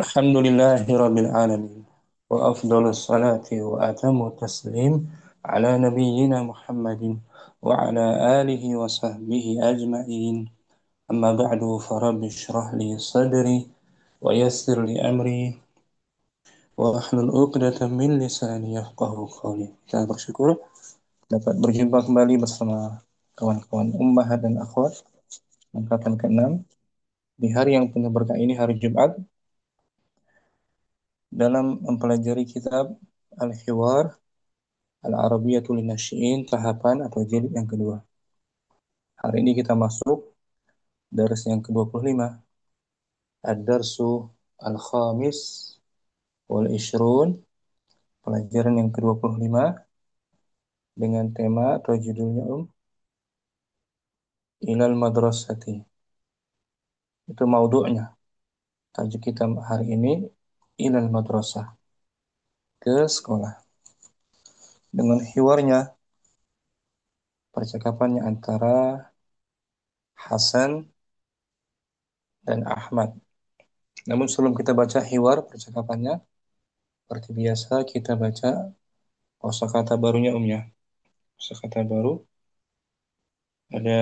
الحمد لله رب العالمين، وأفضل الصلاة وأتم التسليم على نبينا محمد وعلى آله وصحبه أجمعين. أما بعد، فرب اشرح لي صدري ويسر لي أمري واhlul 'uqdatam min lisani yafqahu qawli. Kita bersyukur dapat berjumpa kembali bersama kawan-kawan ummahat dan akhwat angkatan ke-6 di hari yang penuh berkah ini, hari Jumat, dalam mempelajari kitab Al-Hiwar Al-Arabiyatul Nasyi'in tahapan atau jilid yang kedua. Hari ini kita masuk dars yang ke-25, Ad-Darsu Al-Khamis wal Ishrun, pelajaran yang ke-25 dengan tema atau judulnya Ilal Madrasati. Itu maudhu'nya. Tajuk kita hari ini Ilal Madrasah, ke sekolah. Dengan hiwarnya, percakapannya antara Hasan dan Ahmad. Namun sebelum kita baca hiwar percakapannya, seperti biasa kita baca kosakata barunya ya. Kosakata baru ada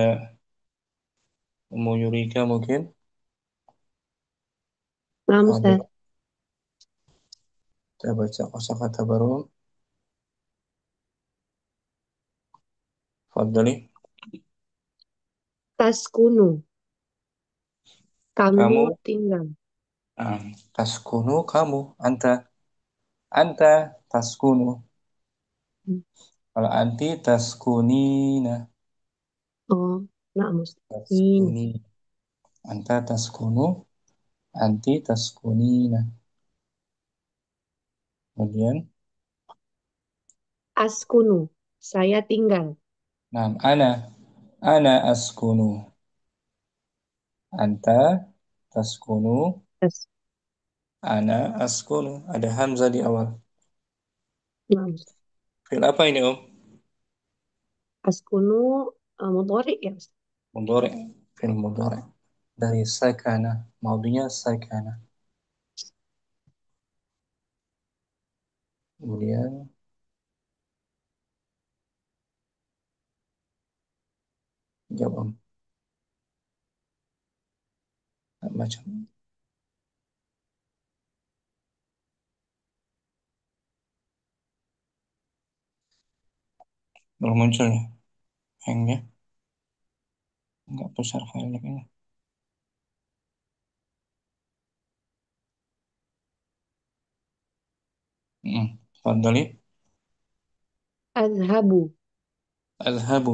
Ummu Yurika mungkin. Nah, Ada, Ustaz. kita baca kosakata baru. Fadli. Taskunu, kamu Kamu, tinggal. taskunu kamu, anta taskunu. Kalau anti taskunina, Oh, nah, Mustin. taskuni. Anta taskunu, anti taskunina. Kemudian, Askunu, saya tinggal. ana askunu. Anta taskunu, Tas, ana askunu. Ada hamzah di awal. nah, Ustaz. Fil apa ini, Om? Askunu, mudhari ya, Ustaz. Mudhari'. Fil mudhari'. Dari sakana. Maudunya sakana. Kemudian, jawab, Om. Macam. Belum muncul ya? Hang ya? Enggak besar filenya kayaknya. Fadli. Azhabu, Azhabu.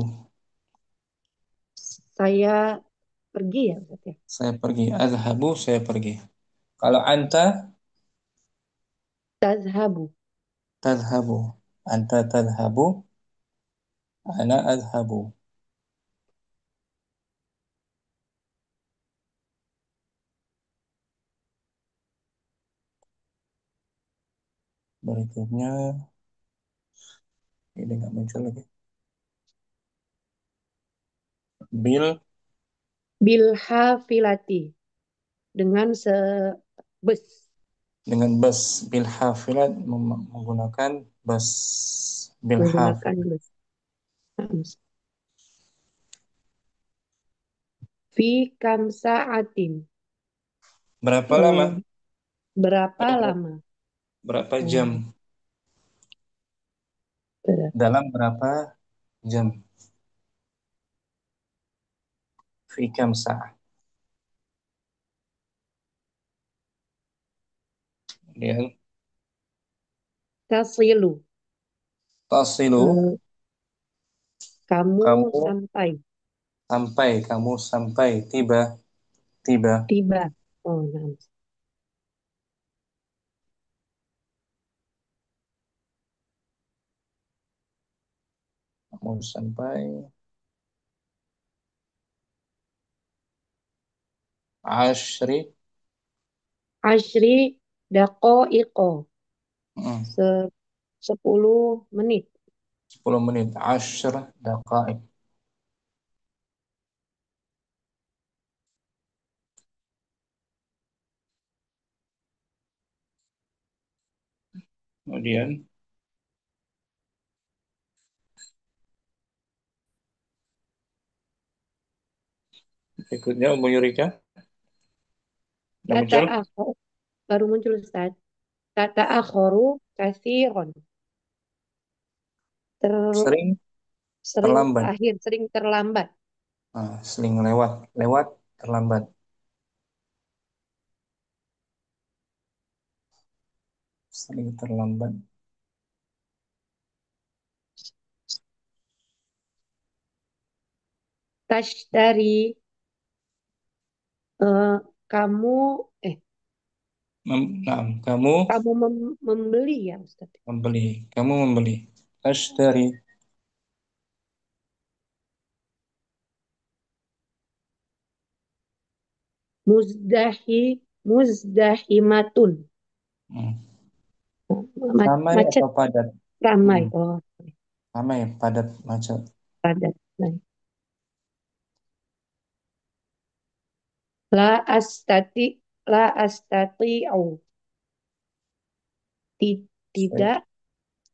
saya pergi ya, Ustaz ya. Saya pergi. Azhabu, saya pergi. Kalau anta, Tazhabu, tadhabu. Anta tadhabu, ana adhabu. Berikutnya, ini nggak muncul lagi. Bil, bilhafilati, dengan sebus, dengan bus. Bil hafilat, menggunakan bus. Bil menggunakan hafilat. bus. Nah, Ustaz. Fi kamsaatin, Berapa lama? eh, berapa Ada lama? berapa jam? Oh, ber- Dalam berapa jam? Fi kam sa'ah. Kemudian, Tasilu, tasilu, eh, kamu kamu sampai. kamu sampai, tiba, tiba, Tiba. Oh, nah. kamu sampai, ashri, Ashri daqaiqo. mm, Se 10 menit. 10 menit, ashr daqaik. Kemudian berikutnya Ummu Yurika. Udah Tata muncul? akhor. Baru muncul Ustaz. Tata akhoru kathiron. Ter, Sering sering terlambat. akhir, sering terlambat. Sering lewat. Lewat terlambat. Sering terlambat. Tashtari, eh, kamu, eh, Nah, kamu kamu membeli ya Ustaz. membeli. Kamu membeli. Ashtari. Muzdahimatun. Hmm. Ramai Macet, atau padat? ramai. Hmm. Oh, Ramai, padat, macet. padat. Nah, La astati, la astati'u. Saya, Tidak,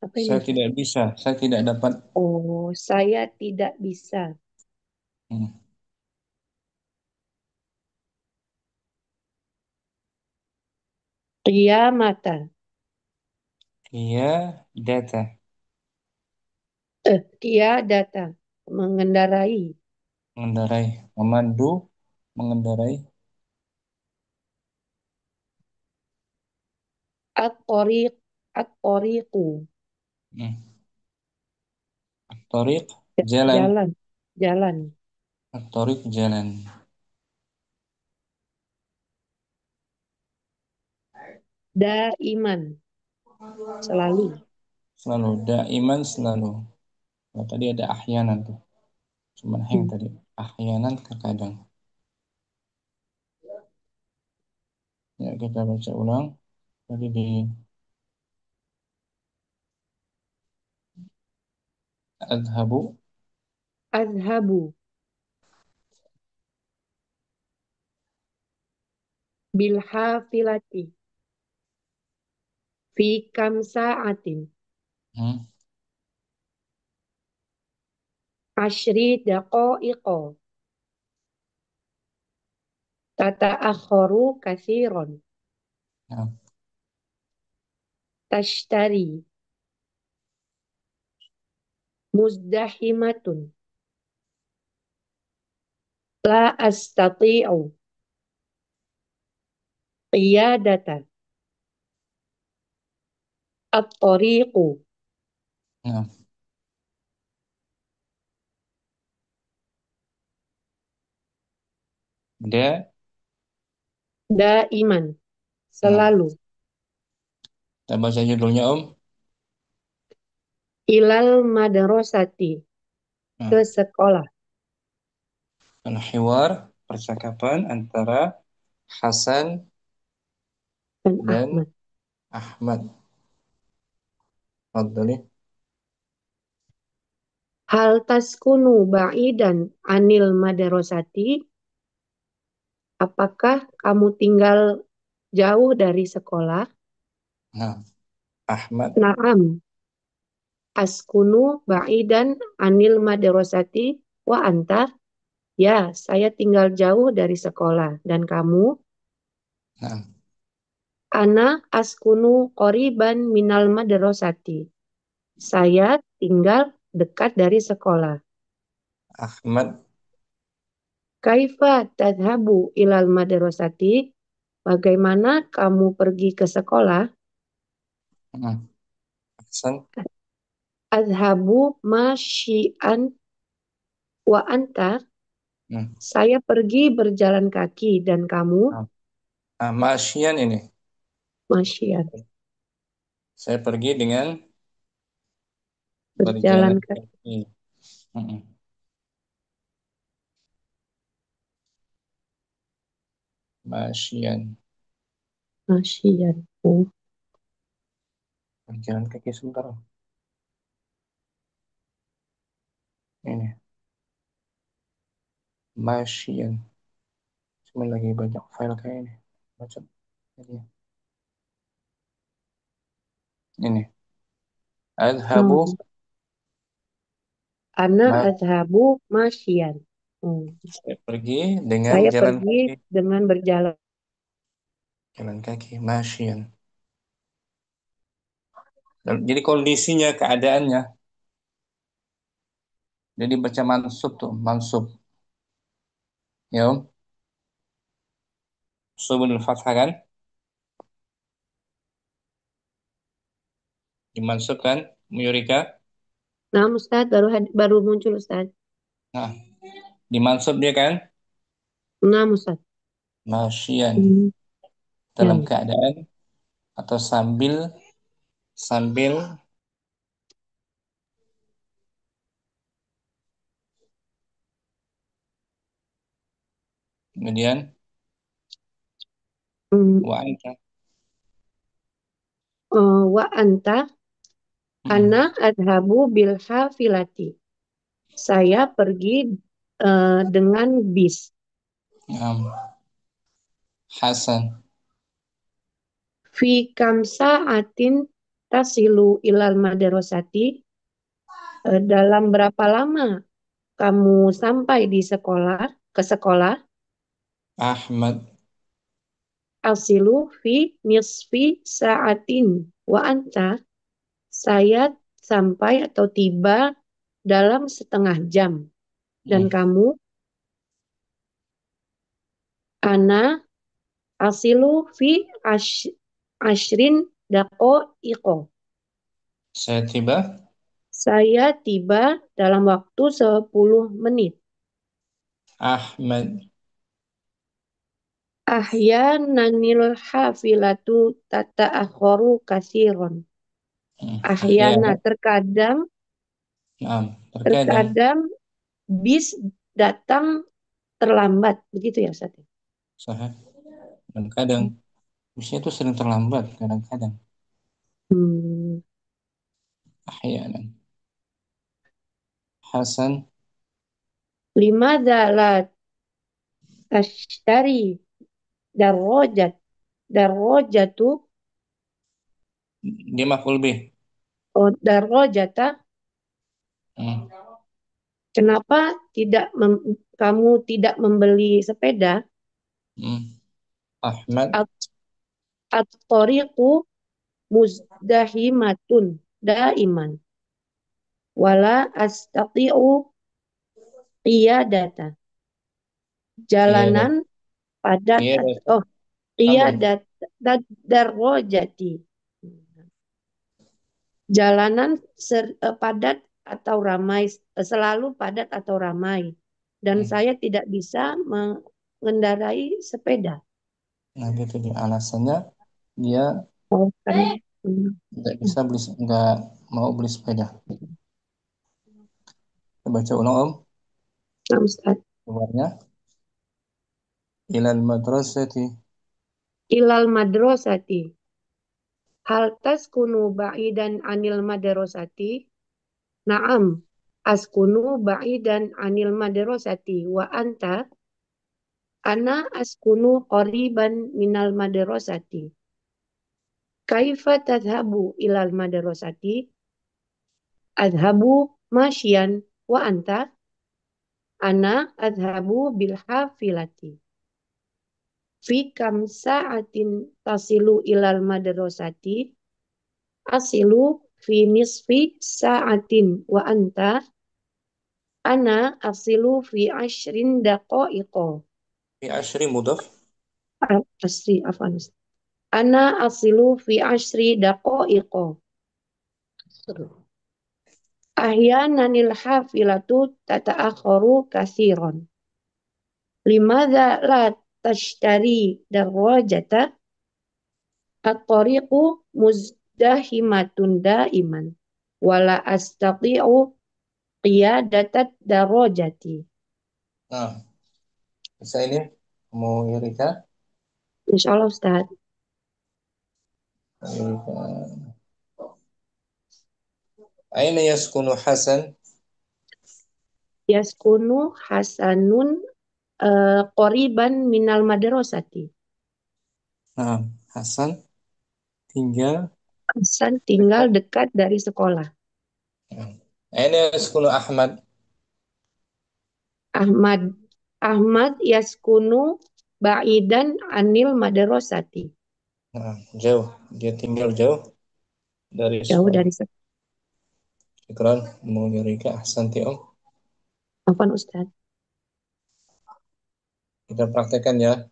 apa ini saya Ustaz? tidak bisa. Saya tidak dapat. Oh, saya tidak bisa. Hmm. Qiyamata. Dia data. Qiyadata. Mengendarai. Mengendarai. Memandu. Mengendarai. At-tariq. At-tariqu. Hmm. Torik. Jalan. Jalan. Jalan. Torik jalan. Daiman. Selalu. Selalu. Daiman selalu. Nah, tadi ada ahyanan tuh. Cuman hang Hmm. tadi. Ahyanan terkadang. Ya, kita baca ulang. Tadi di adhabu. Azhabu. Bilhafilati. Fi kam sa'atin. Hmm. Ashri daqa'iqo. Tata akhoru kathiron. Nah, Tashtari. Muzdahimatun. La astati'u. Qiyadata. At-tariqu. nah, da, Daiman. nah. Selalu. Kita baca judulnya Om. Ilal madrasati. Ke Nah, sekolah. al-hiwar, percakapan antara Hasan Dan dan Ahmad. Ahmad. Fadli. Hal taskunu ba'idan anil madrasati. Apakah kamu tinggal jauh dari sekolah? Nah, Ahmad. Naam. Askunu ba'idan anil madrasati wa anta. Ya, saya tinggal jauh dari sekolah. Dan kamu? Nah, Ana askunu qoriban minal madrasati. Saya tinggal dekat dari sekolah. Ahmad. Kaifa tadhabu ilal madrasati? Bagaimana kamu pergi ke sekolah? Nah, Hasan. Adhabu masyian wa anta. Nah, Saya pergi berjalan kaki dan kamu nah. Masyian ini. masyian Saya pergi dengan berjalan berjalan kaki. kaki. Mm-mm. Masyian. Masyian. Oh, Berjalan kaki sebentar. Ini. Masyian. Cuma lagi banyak file kayak ini. Baca. Jadi, Ini. Adhabu Hmm. Ana ma azhabu masyian. Hmm. saya pergi dengan Saya jalan pergi kaki. dengan berjalan. Jalan kaki, masyian. Jadi kondisinya, keadaannya. Jadi baca mansub tuh, mansub. Ya, Om. Subul fathah kan? Dimansub kan, Yurika? Nah, Ustaz baru muncul Ustaz. Nah, dimansub dia kan? Nah, Ustaz. Masyian. Hmm. Dalam Ya. keadaan atau sambil sambil kemudian Hmm. wa anta. Wa anta ana Hmm. adhabu bil hafilati. Saya pergi dengan bis. Naam. Hasan. Fi kamsa atin tasilu ilal madrasati. Dalam berapa lama kamu sampai di sekolah, ke sekolah? Ahmad. Asilu fi nisfi sa'atin. Wa anta, saya sampai atau tiba dalam setengah jam. Dan Hmm. kamu, ana asilu fi ashrin dako iko. Saya tiba. Saya tiba dalam waktu 10 menit. Ahmad. Ahyananil hafilatu tata'akharu kasiron. Hmm. Ahyana Ahyana. terkadang Naam. Terkadang. terkadang bis datang terlambat begitu ya Ustaz. Sahih. Dan kadang bisnya itu sering terlambat kadang-kadang. Hmm. Ahyanan. Hasan. Limadza la tashtari darrojat darrojatu Dia maf'ul bih. darrojata. Hmm. Kenapa kamu tidak membeli sepeda? Hmm. Ahmad. At-tariqu muzdahimatun daiman wala astati'u qiyadata. Iya, dah. Jalanan padat Iya, dah. oh Sambung. qiyadat darrojati. Jalanan padat atau ramai, selalu padat atau ramai. Dan Hmm. saya tidak bisa mengendarai sepeda. Nah, gitu dia. Alasannya dia Oh, karena nggak bisa beli, nggak mau beli sepeda. Kita baca ulang Om. Ustaz. Keluarnya. Ilal madrasati. Ilal madrasati. Hal taskunu ba'idan anil madrasati? Naam. Askunu ba'idan anil madrasati. Wa anta? Ana askunu qoriban minal madrasati. Kaifa tadhabu ilal madrasati? Adhabu masyian. Wa anta? Ana adhabu bil hafilati. Fi kam sa'atin tasilu ilal madrasati? Asilu fi nisfi sa'atin. Wa anta? Ana asilu fi ashrin daqaiqo. Fi ashri mudaf. Asri afan. Ana asilu fi ashri daqaiqo. Ahyananil hafilatu tata'akharu kasiron. Limadza la tashtari darwajata? At-tariqu muzdahimatun daiman. Wala astati'u qiyadatat darajati. Nah, bisa ini mau Yurika. Insya Allah Ustaz. Yurika. Aina yaskunu Hasan? Yaskunu Hasanun qoriban minal madrasati. Nah, Hasan tinggal Hasan tinggal dekat dari sekolah. Aina yaskunu Ahmad? Ahmad Ahmad yaskunu ba'idan anil madrasati. Nah, jauh. Dia tinggal jauh dari Jauh sekolah. dari sekolah. Syukran, Munirika, ahsanti Om. Afwan Ustaz. Kita praktekkan ya.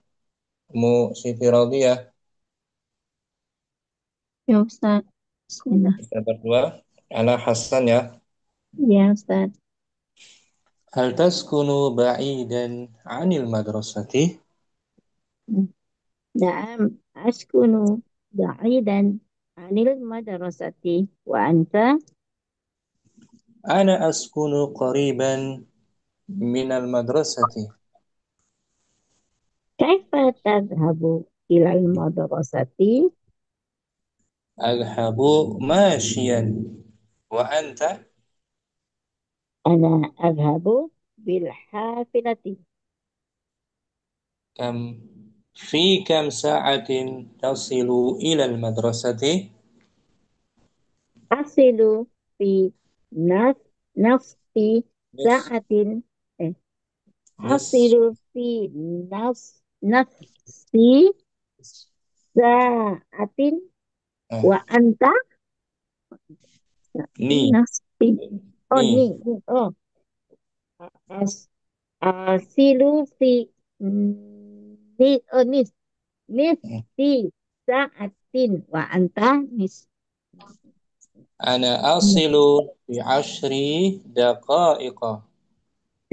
Mu Siti Radiyah, Ya Ustaz. Bismillah. kita berdua. Ana Hasan ya. Ya Ustaz. Hal taskunu ba'idan anil madrasati? Na'am. Askunu ba'idan anil madrasati. Wa anta Ana askunu qariban minal madrasati. kaifa tadhhabu ilal madrasati? Adhabu mashiyan. Wa anta? Ana adhabu bil hafilati. Kam fi kam sa'atin tasilu ilal madrasati? Asilu fi naf nafsi Nis, sa'atin eh nis, asilu fi nafsi sa'atin ah, wa anta ni, nafsi. Oh, ni. ni. Oh, as asilu fi nis nisfi sa'atin wa anta nis Ana asilu fi ashri daqa'iqa.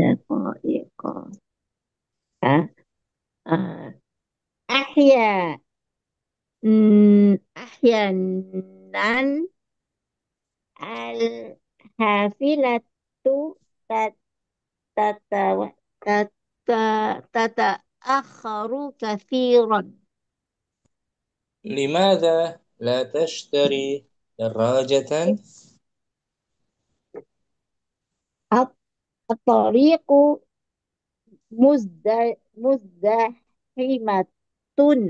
daqaiqa. Ah, ah, ahya ahyanan al hafilatu tat tata tata tata akharu kathiran. لماذا لا تشتري دراجة؟ At-tariqu muzdahimatun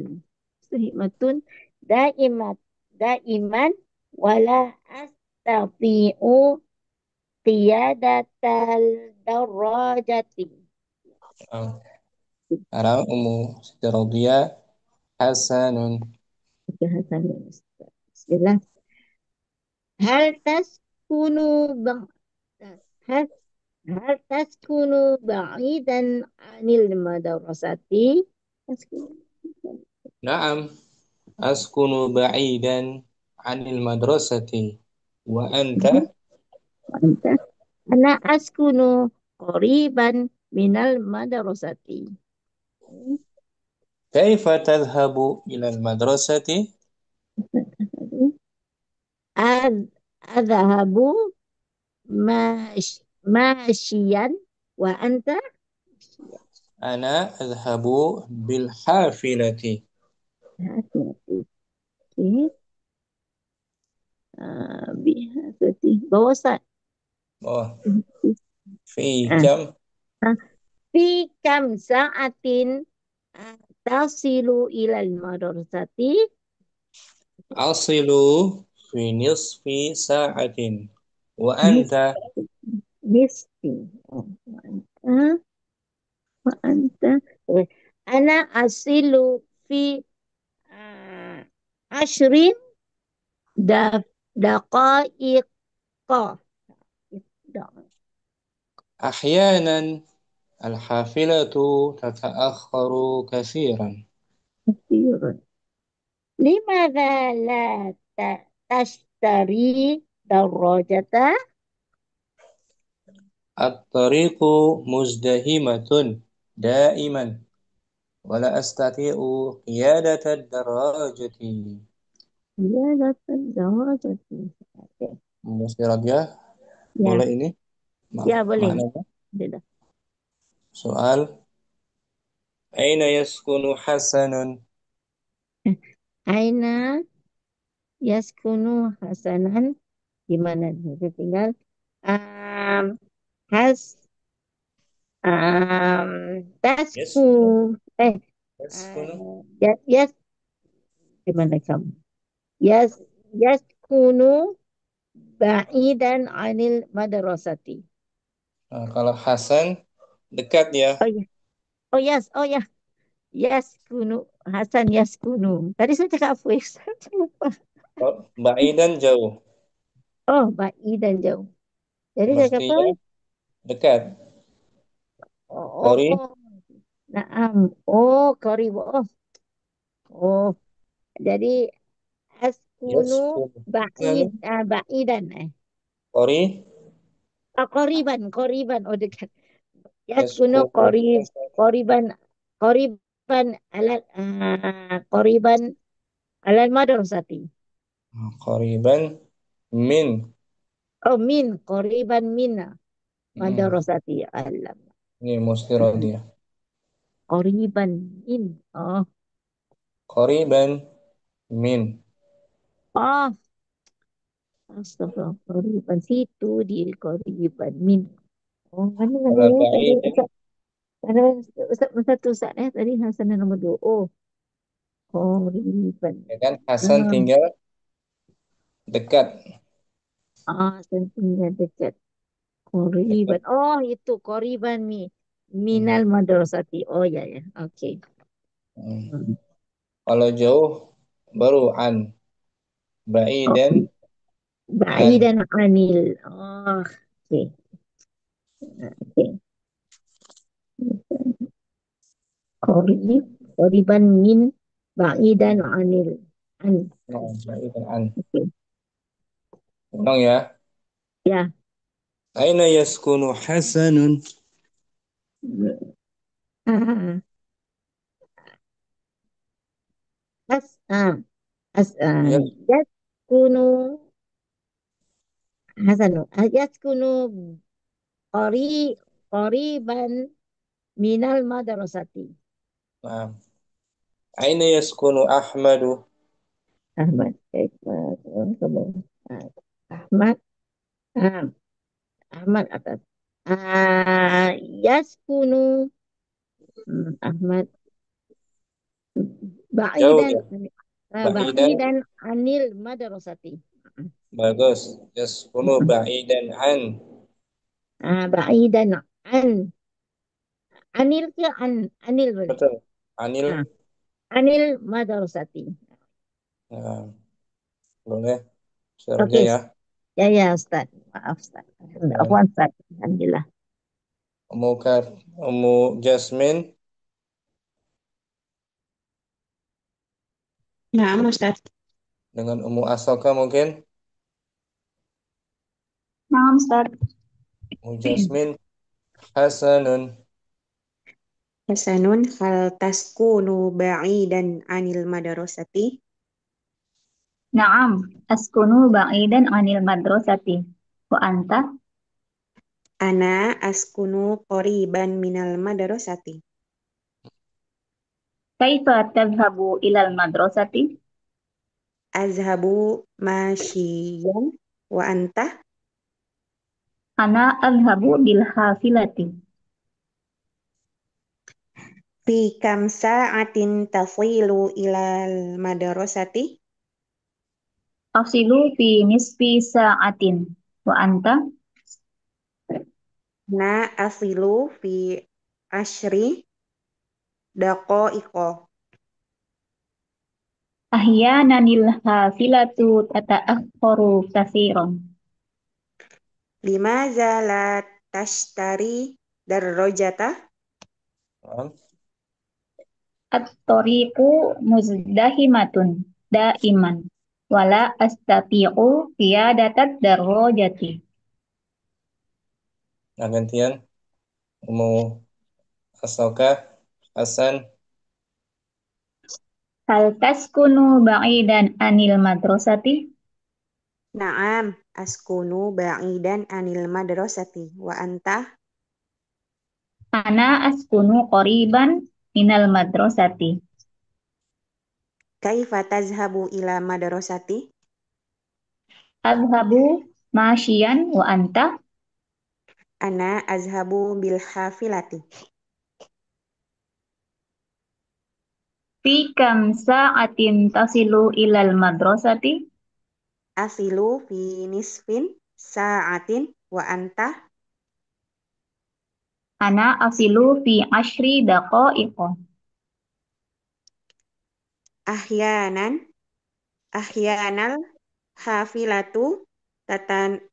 muzdahimatun daiman wala astati'u qiyadatal darajati. Sekarang Ummu Siti Radiyah Hasanun. Bahasan Bismillah. Hal taskunu bang hal, hal taskunu ba'idan anil madrasati? Taskunu. Naam, askunu ba'idan anil madrasati. Wa anta? Anta ana askunu qoriban minal madrasati. Kaifa tadhhabu ilal madrasati? Ad- Adhabu masyian wa anta. Ana adhabu bil hafilati. Hati-hati. Oke. Bihasati. Bawa Ustaz. Oh, fi Ah, kam ah. Fi kam sa'atin tasilu ilal madrasati? asilu fi nisfi sa'atin. Wa Nis, anta? nisfi. Oh, ah. Anta ana asilu fi ah, ashrin da daqaiqa. Ahyanan al-hafilatu tata'akhkharu kathiran. Kasiran. Limadha la tashtari darajata? الطريق مزدحمة دائما ولا أستطيع قيادة الدراجة. Ya datang darajati. Oke. Musirat ya, Ya, boleh ini ya boleh. maknanya. Sudah. Soal Aina yaskunu Hasanun? Aina yaskunu Hasanan, di mana dia tinggal? Um, has tasku Yaskunu eh yaskunu yes, di mana kamu? Yes, yes, askunu ba'idan anil madrasati. Nah, kalau Hasan dekat ya. Oh ya, oh yes, oh ya, yaskunu, Hasan yaskunu. Tadi saya cakap apa ya? Saya lupa. Oh, ba'idan jauh. Oh, ba'idan jauh. Jadi saya cakap apa? Mestinya dekat. Oh, Qori, oh, naam. Oh, qarib. Oh, oh. Jadi askunu ba'id, yaskunu. ba'idan. Qori, Oh, qoriban, qoriban. Oh, dekat. Yaskunu yaskunu. qarib, qoriban, qoriban alal, qoriban alal madrasati. Qoriban min. Oh, min, qoriban mina Hmm, madrasati. Alam. ini mustiro dia. Qoriban min. Oh, Qoriban min. oh, astagfirullah. Qoriban situ di qoriban min. Oh, mana mana Kalau ya tadi ba'idan, Ustaz? Mana Ustaz satu Ustaz tadi Hasan nomor dua. Oh, qoriban. ya kan? Hasan Ah, tinggal dekat. tentunya dekat. Dekat. Qoriban. Oh, itu qoriban Hmm. minal madrasati. Oh ya ya. Oke. Hmm. Hmm. Kalau jauh baru an. Oh, Ba'idan an. ba'idan anil. Oh, oke. Oke. Qorib, qoriban min ba'idan anil. An. Nah, ba'idan an. Oke. Ulang ya. Ya. Aina yaskunu Hasanun? Ah, as, as, Ya, yaskunu Hasanu. Yaskunu qori, qoriban minal madrasati. nah. Aina yaskunu Ahmadu? Ahmad. Ahmad. Ah, Ahmad atas. Yaskunu Ahmad Jauh ba'idan ya. Ba'idan ba'idan anil madrasati. bagus. Yaskunu ba'idan an. Ba'idan anil ke anil boleh. Betul. Anil. Ah, anil madrasati. Nah, boleh. Seterusnya Oke, ya. ya ya Ustaz. Maaf Ustaz. Ya. Afwan Ustaz. Alhamdulillah. Umu Jasmine Nah, Ustaz. dengan Umu Asoka mungkin. Nah, Ustaz. Umu Jasmine Hasanun. Hasanun hal taskunu ba'idan anil madrasati. Naam, askunu ba'idan anil madrasati. Wa anta? Ana askunu qoriban minal madrasati. Kaifa tadhhabu ilal madrasati? Azhabu masyiyan wa anta. Ana adhhabu bil hafilati. Fi kam sa'atin tasilu ilal madrasati. Asilu fi nisfi sa'atin. Wa anta? Na asilu fi ashri daqaiqo. Ahyananil hafilatu tata'akhkharu kathiran. Limaza la tashtari darrojata. Nah, At-tariqu muzdahimatun daiman. Wala astati'u qiyadatat darrojati. nah, gantian. Umu Asoka Hasan. Hal taskunu ba'idan anil madrasati? Naam, askunu ba'idan anil madrasati. Wa anta. Ana askunu qoriban minal madrasati. Kaifa tazhabu ila madrasati? Adhabu masyian wa anta. Ana azhabu bil hafilati. Fi kam sa'atin tasilu ilal madrasati. asilu fi nisfin sa'atin wa anta Ana asilu fi ashri daqaiqo. ahyanan ahyanal hafilatu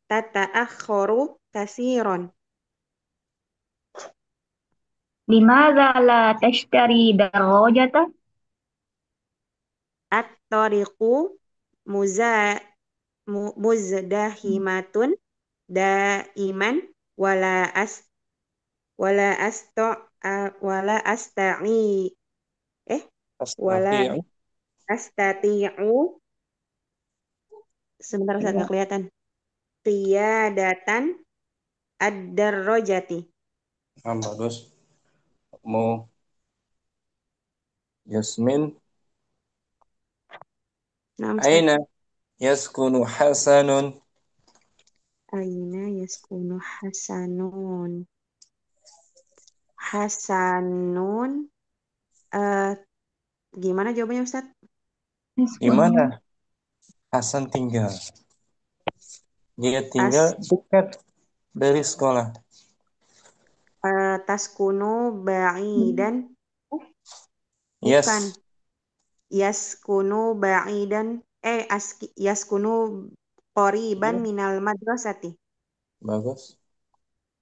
tata'akhkharu kasiron. Limadha la tashtari darajata? At-tariqu muza muzdahimatun daiman wala as wala asto wala asta'i eh wala أستطيع. astati'u sebentar saya nggak Ya. kelihatan qiyadatan ad-darajati. Bagus. Mau Yasmin. Nah, Ustaz. Aina yaskunu Hasanun. Aina yaskunu Hasanun eh gimana jawabannya Ustaz? Di mana Hasan tinggal? Dia tinggal Tas dekat dari sekolah. taskunu ba'idan bukan Yes. yaskunu ba'idan yaskunu qoriban Ya, minal madrasati. bagus.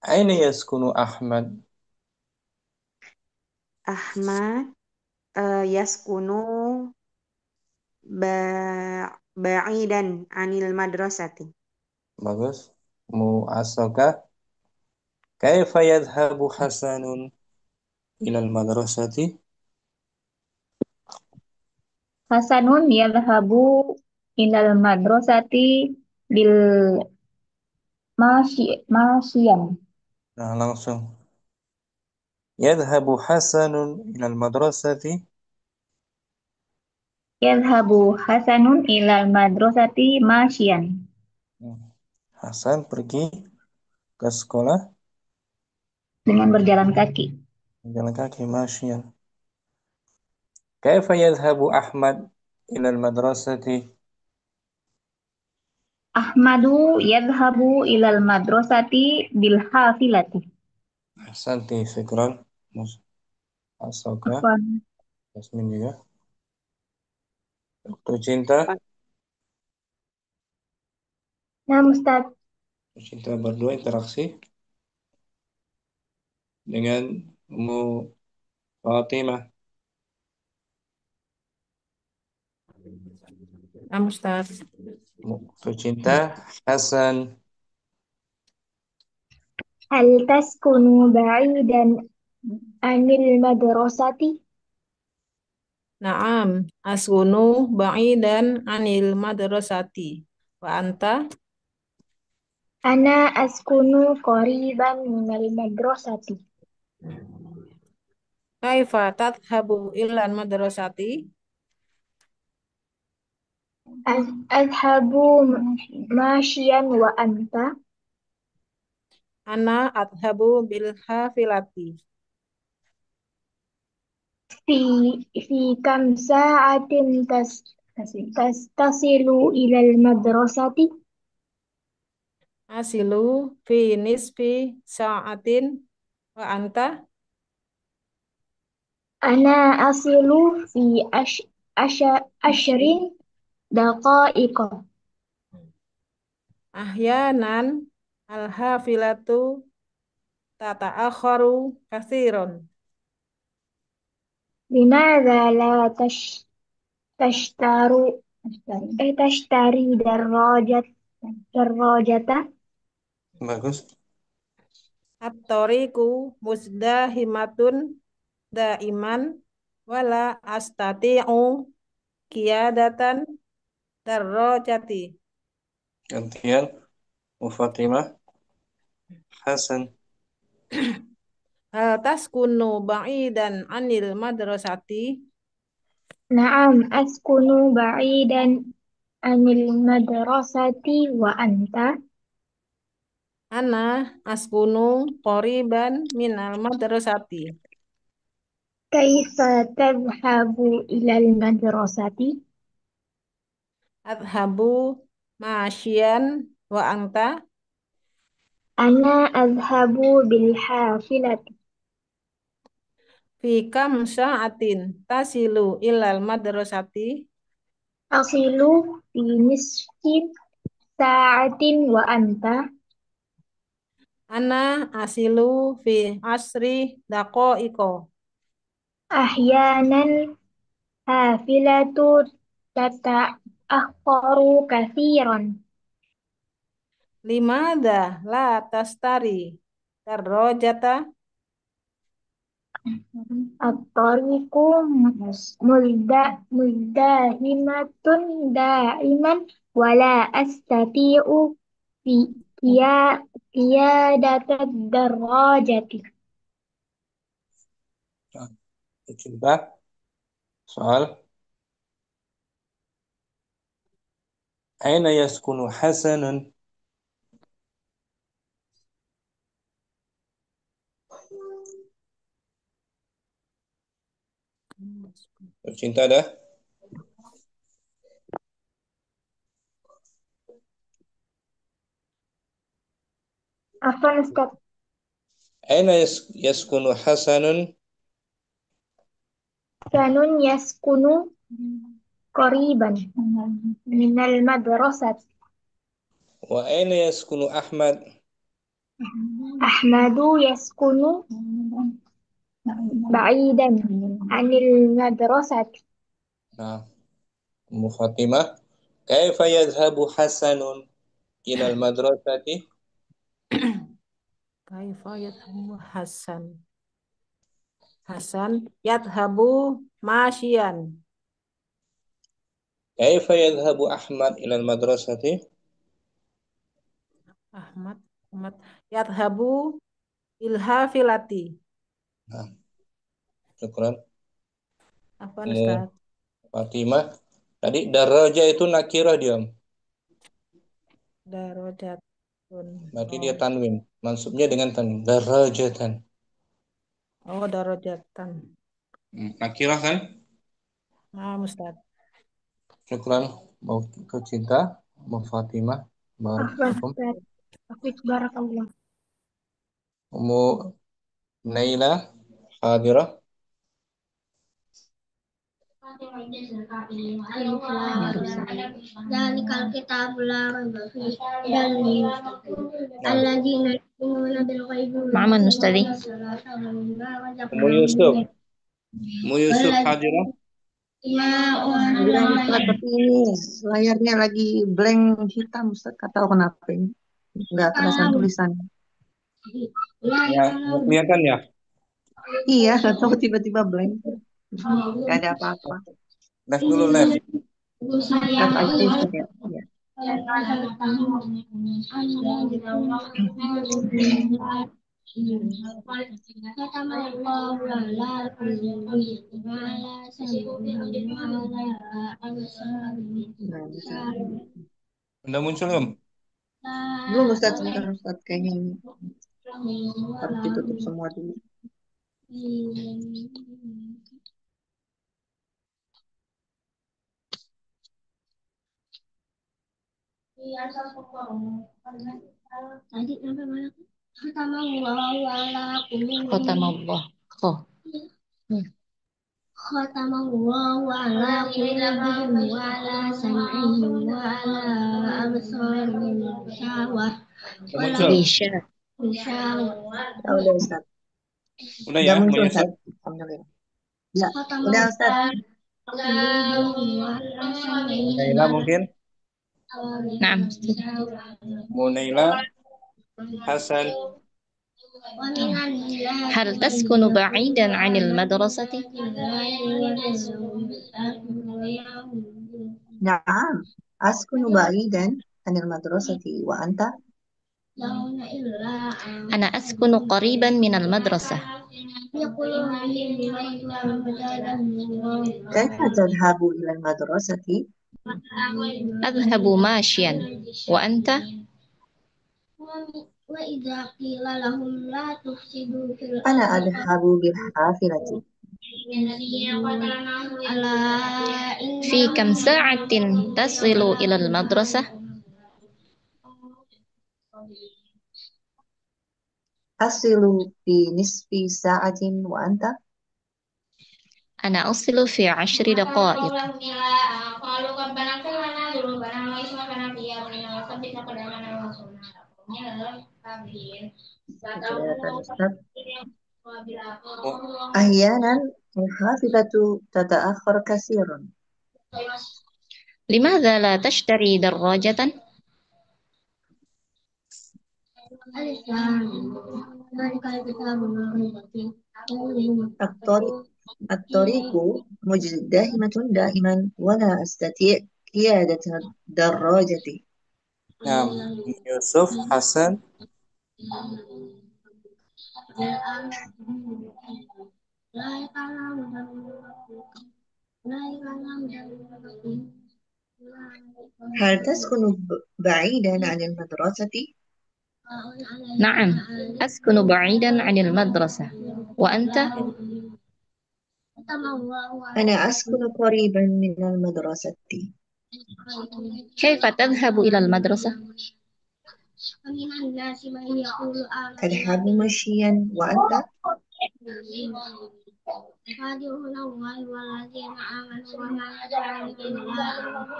Aina yaskunu Ahmad. Ahmad yaskunu ba'idan anil madrasati. Bagus. Mu'asoka. Kaifa yadhabu Hasanun ilal madrasati? Hasanun yadhabu ilal madrasati bil masyian. Nah, langsung. Yadhabu Hasanun ilal madrasati. Yadhabu Hasanun ilal madrasati masyian. Hmm. Hasan pergi ke sekolah Dengan berjalan kaki. jalan kaki masya. Kaifa yadhhabu Ahmad ilal madrasati? Ahmadu yadhabu ilal madrasati bil hafilati. Ahsanti, syukran. Asoka, Apa? Yasmin juga. Waktu cinta, Nah, Ustaz. cinta berdua interaksi dengan Ummu Fatimah. Ustaz. Waktu cinta, Hasan. Hal taskunu ba'idan anil madrasati? Naam, askunu ba'idan anil madrasati. Wa anta? Ana askunu qoriban minal madrasati. Kaifa tadhabu ilal madrasati? Adhabu masyian wa anta. Ana adhabu bil hafilati. Fi fi kam sa'atin tasilu ilal madrasati? Asilu fi nisfi sa'atin wa anta? Ana asilu fi ashrin daqaiqa. Ahyanan al-hafilatu tata'akharu katsiran. Limadha la tashtaru tashtari darajata? Bagus. At-tariqu musdahimatun daiman wala astati'u qiyadatan darajati. Gantian, Ummu Fatimah, Hasan. Hal taskunu ba'idan anil madrasati? Naam askunu ba'idan anil madrasati wa anta. Ana askunu qoriban minal madrasati. Kaifa tadhhabu ilal madrasati? Adhabu masyian wa anta. Ana azhabu bil hafilati. Fi kam sa'atin tasilu ilal madrasati. Asilu fi nisfin sa'atin wa anta. Ana asilu fi asri daqa'iqo. Ahyanan hafilatu tata'akhkharu kathiran. Limada la tastari darrojata. At-tariqu muldahimatun daiman wala astati'u fi kiya qiyadatad darajati. Coba soal. Aina yaskunu Hasanun? Cinta dah? Apa Ustaz? Aina yaskunu Hasanun? Kanun yaskunu qariban minal madrasat. Wa aina yaskunu Ahmad? Ahmadu yaskunu ba'idan anil madrasat. Nah, Ummu Fatimah, kaifa yadhhabu Hasanun ilal madrasati? Kaifa yadhabu Hasan. Hasan yadhabu masyian. Kaifa yadhhabu Ahmad ilal madrasati? Ahmad yadhabu ilhafilati. Nah, syukran. Apa Ummu Ustaz? Fatimah, tadi daraja itu nakirah dia. Darajatun. Berarti dia tanwin. Mansubnya dengan tanwin. Darajatan. Oh, darajatan. Nakirah kan? Nah, Ustaz. Syukran. Mau ke cinta. Mau Fatimah. Barakallahu. Afif barakallah. Ummu Naila. Hadirah. Zalikal kitabul la raiba fihi hudal lil muttaqin alladzina yu'minuna bil ghaibi Ma'aman Ustazi. Ummu Yusuf. Ummu Yusuf hadirah. Bilang Ustaz, tapi ini layarnya lagi blank hitam Ustaz, nggak tahu kenapa ini. Nggak kelihatan tulisan. Ya, nggak kelihatan ya? Iya, nggak tahu tiba-tiba blank. Nggak ada apa-apa. Live dulu, live. Live aja Ustaz ya. Iya. Nah, bisa. Udah muncul belum? Belum Ustaz, sebentar Ustaz, kayaknya ini harus ditutup semua dulu. Khotamallah. Khoh. Khatamallahu ala qulubihim wa ala sam'ihim wa ala absarihim ghishawah. Udah muncul? Bisa. Ya, udah Ustaz. Udah Udah ya, Ummu muncul Ustaz. Yusuf? Alhamdulillah. Ya, udah Ustaz. Naila mungkin? Naam. Ummu Naila. Hasan. Hal taskunu ba'idan 'anil madrasati? Na'am. Askunu ba'idan anil madrasati wa anta? Ana askunu qariban minal madrasah. Kaifa tadhhabu ilal madrasati? Adhhabu masyian. Wa anta? Ana adhhabu bil hafilati. Fi kam sa'atin tasilu ilal madrasah? أصل في نصف ساعة وأنت؟ أنا أصل في 10 دقائق. Kelihatan Ustaz. أحيانا الحافلة تتأخر كثيرا. لماذا لا تشتري دراجة؟ الطريق الطريق مزدحمة دائما ولا أستطيع قيادة دراجتي. نعم. يوسف حسن. هل تسكن بعيدا عن المدرسة؟ نعم، أسكن بعيدا عن المدرسة. وأنت؟ أنا أسكن قريبا من المدرسة. كيف تذهب إلى المدرسة؟ أذهب مشيا وأنت؟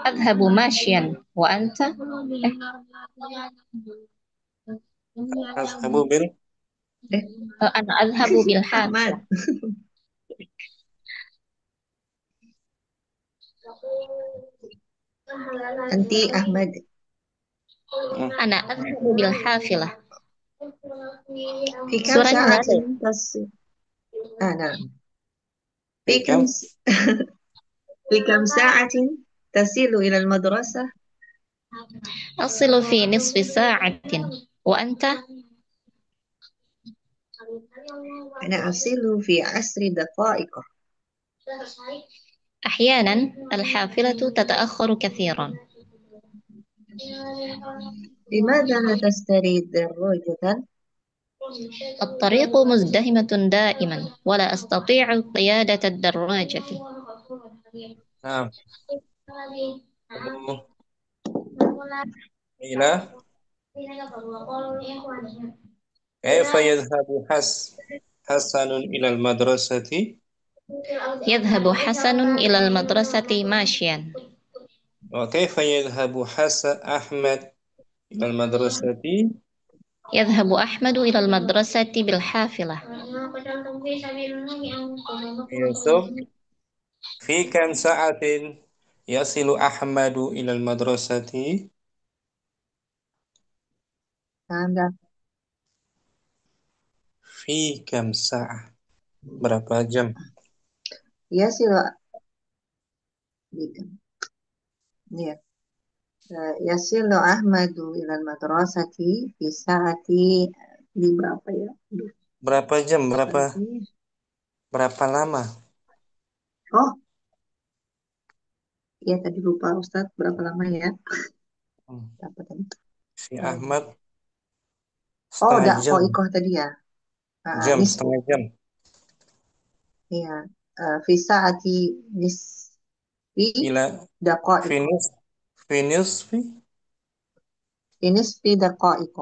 أذهب ماشيا. وأنت؟ أذهب بال أنا أذهب بالحافلة. أحمد. أنت أحمد. أنا أذهب بالحافلة. في كم Suaranya ساعة nggak ada ya? تصل؟ نعم. في في كم كم؟ في كم ساعة تصل إلى المدرسة؟ أصل في نصف ساعة. وأنت؟ أنا أصل في 10 دقائق. أحيانا الحافلة تتأخر كثيرا. لماذا لا تشتري دراجة؟ الطريق مزدحمة دائما ولا أستطيع قيادة الدراجة. نعم. إلى كيف يذهب حسن إلى المدرسة؟ يذهب حسن إلى المدرسة ماشيا. وكيف يذهب أحمد إلى المدرسة؟ يذهب أحمد إلى المدرسة بالحافلة. يوسف في كم ساعة يصل أحمد إلى المدرسة؟ نعم. في كم ساعة berapa jam? يصل يا. يصل أحمد إلى المدرسة في ساعة di berapa ya? Berapa jam? Ini. Berapa lama? Oh, ya tadi lupa Ustadz berapa lama ya? Berapa tadi? Si Ahmad Oh, setengah jam. Ikoh tadi ya. Setengah jam. Iya. Fi saati nisfi Ila daqaiq. fi Nisfi daqaiq.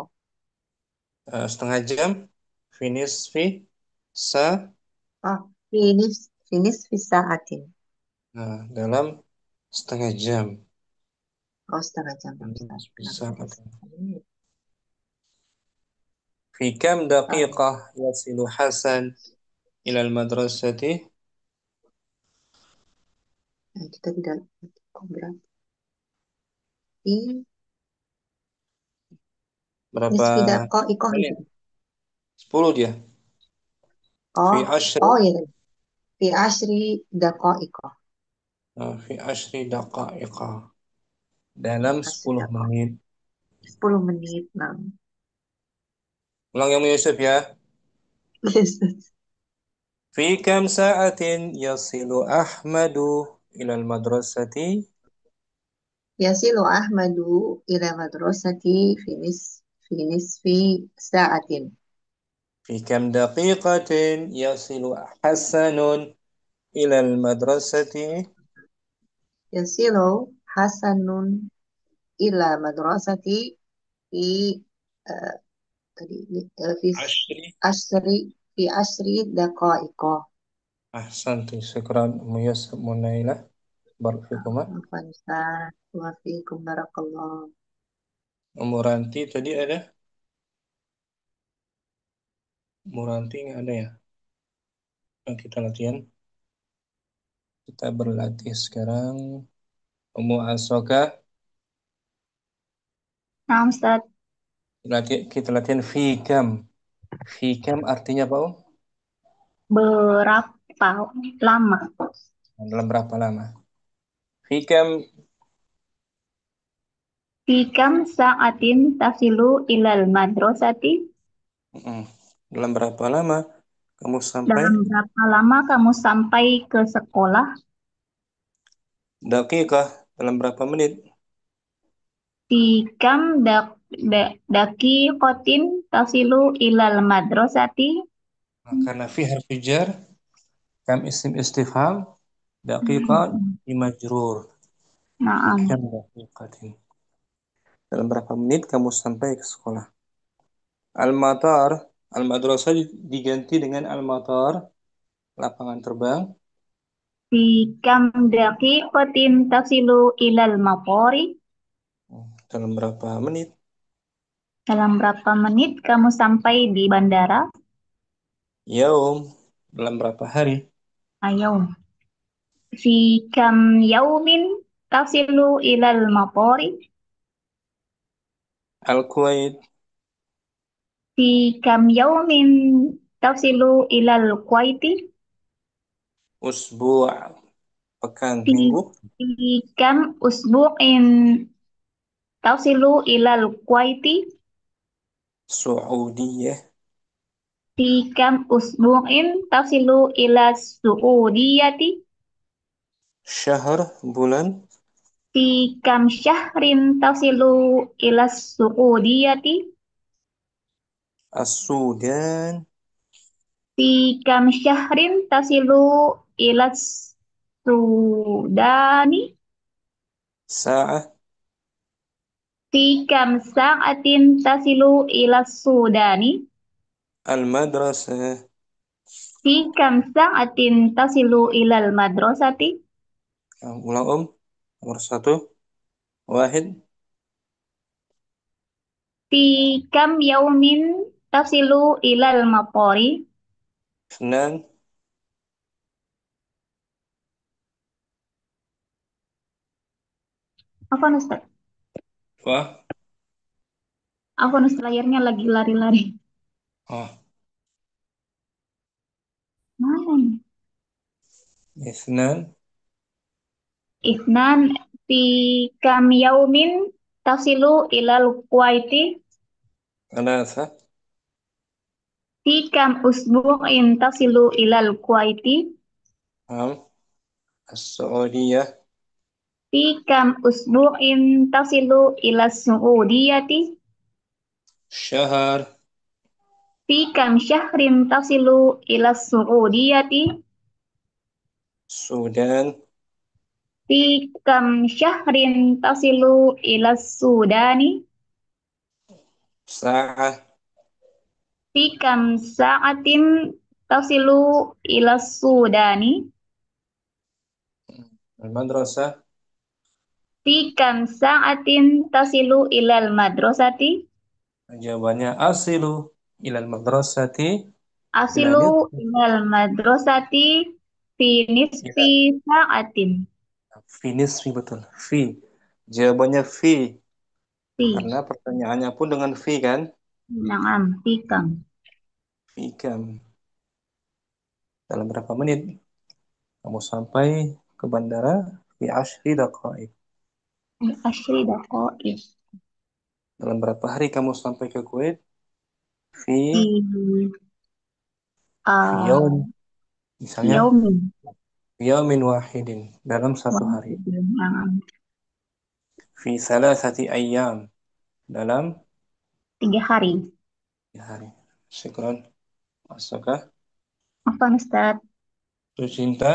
setengah jam. Fi sa Oh, fi nisfi saatin. dalam setengah jam. Oh, setengah jam Ustaz. Bisa. Fi kam daqiqah yasilu Hasan ila al-madrasati? Kita tidak berapa. Fi Berapa? nisfi daqaiq itu. 10 dia. Fi ashri. Oh iya. Fi ashri daqaiq. Fi ashri daqaiqa. Dalam 10 menit. 10 menit. Nah. Ulang yang Yusuf ya. Yes. Fi kam sa'atin yasilu Ahmadu ila al-madrasati? Yasilu Ahmadu ila madrasati fi nisfi sa'atin. Fi kam daqiqatin yasilu Hasanun ila al-madrasati? Yasilu Hasanun ila madrasati fi eh, tadi fi Ashri. asri fi asri daqaiqo. Ahsanti. Syukran Muyassar Munailah. Barakallahu. Afwan Ustaz. Wa fiikum barakallah. Muranti tadi ada? Muranti nggak ada ya? Yang kita latihan. Kita berlatih sekarang. Umu Asoka. Nah, Ustaz. Kita latihan fikam. Fikam artinya apa, Om? Berapa lama? Dalam berapa lama? Fikam. Fikam sa'atin tasilu ilal madrasati? Dalam berapa lama kamu sampai? Dalam berapa lama kamu sampai ke sekolah? Dakikah. Dalam berapa menit? Fikam daqiqatin tasilu ilal madrasati? Karena fi harfi jar, kam isim istifham, daqiqah dimajrur. Naam. Fikam daqiqatin. Dalam berapa menit kamu sampai ke sekolah? Al-matar, al-madrasah diganti dengan al-matar, lapangan terbang. Fikam daqiqatin tasilu ilal maqari? Dalam berapa menit? Dalam berapa menit kamu sampai di bandara? Yaum, dalam berapa hari? Ayo. Fikam yaumin tasilu ilal maqari? Al-Kuwait, Fikam yaumin tasilu ilal Kuwaiti? usbu', pekan, Fi minggu. Fikam usbu'in tasilu ilal Kuwaiti? Saudiyah, Fikam usbu'in tasilu ila Suudiyati? syahr, bulan. Fikam syahrin tasilu ila Suudiyati? As-Sudan, Fikam syahrin tasilu ila Sudani? sa'ah, Fikam sa'atin tasilu ila Sudani? al-madrasah. Fikam sa'atin tasilu ilal madrasati? Ulang, Om. Nomor 1. Wahid. Fikam yaumin tasilu ilal maqari? Isnan. Apa Ustaz? Wah. Apa Ustaz, layarnya lagi lari-lari. Oh. Mana nih? Isnan. Ifnan fikam yaumin tasilu ilal Kuwaiti? Thalatha. Fikam usbu'in tasilu ilal Kuwaiti? As-Saudiyah. Fikam usbu'in tasilu ila Suudiyati? Syahr. Fikam syahrin tasilu ila Suudiyati? Sudan. Fikam syahrin tasilu ila Sudani? Sa'ah. Fikam sa'atin tasilu ila Sudani? Al-madrasah. Fikam sa'atin tasilu ilal madrasati? Jawabannya asilu ilal madrasati ila Asilu nisfi. ilal madrasati fi Ila nisfi sa'atin. fi nisfi, betul. Fi. Jawabannya fi. Fi. Karena pertanyaannya pun dengan fi kan? Naam, fikam. Fikam. Dalam berapa menit kamu sampai ke bandara? Fi ashri daqaik. Asyri daqa'iq. Dalam berapa hari kamu sampai ke Kuwait? Fi Fi fi yaum. uh, Misalnya yaumin. fi yaumin wahidin. Dalam satu hari. Naam. Fi thalathati ayyam. Dalam 3 hari. 3 hari. Syukran. Masukah? Apa Ustaz? Itu cinta.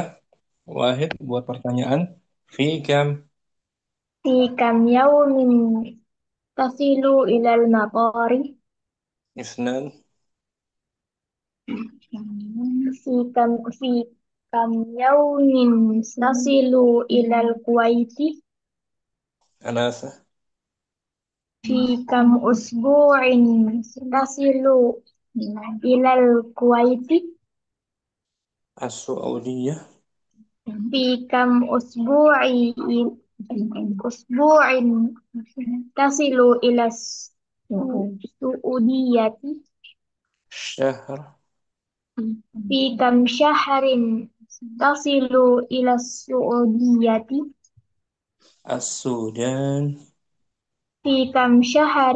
Wahid buat pertanyaan. Fi kam. Fi kam yaumin tasilu ilal maqari? اثنان. في كم يوم تصل إلى الكويت؟ ثلاثة. في كم أسبوع تصل إلى الكويت؟ السعودية. في كم أسبوع تصل إلى السعودية؟ الشهر. في كم شهر تصل إلى السعودية؟ السودان. في كم شهر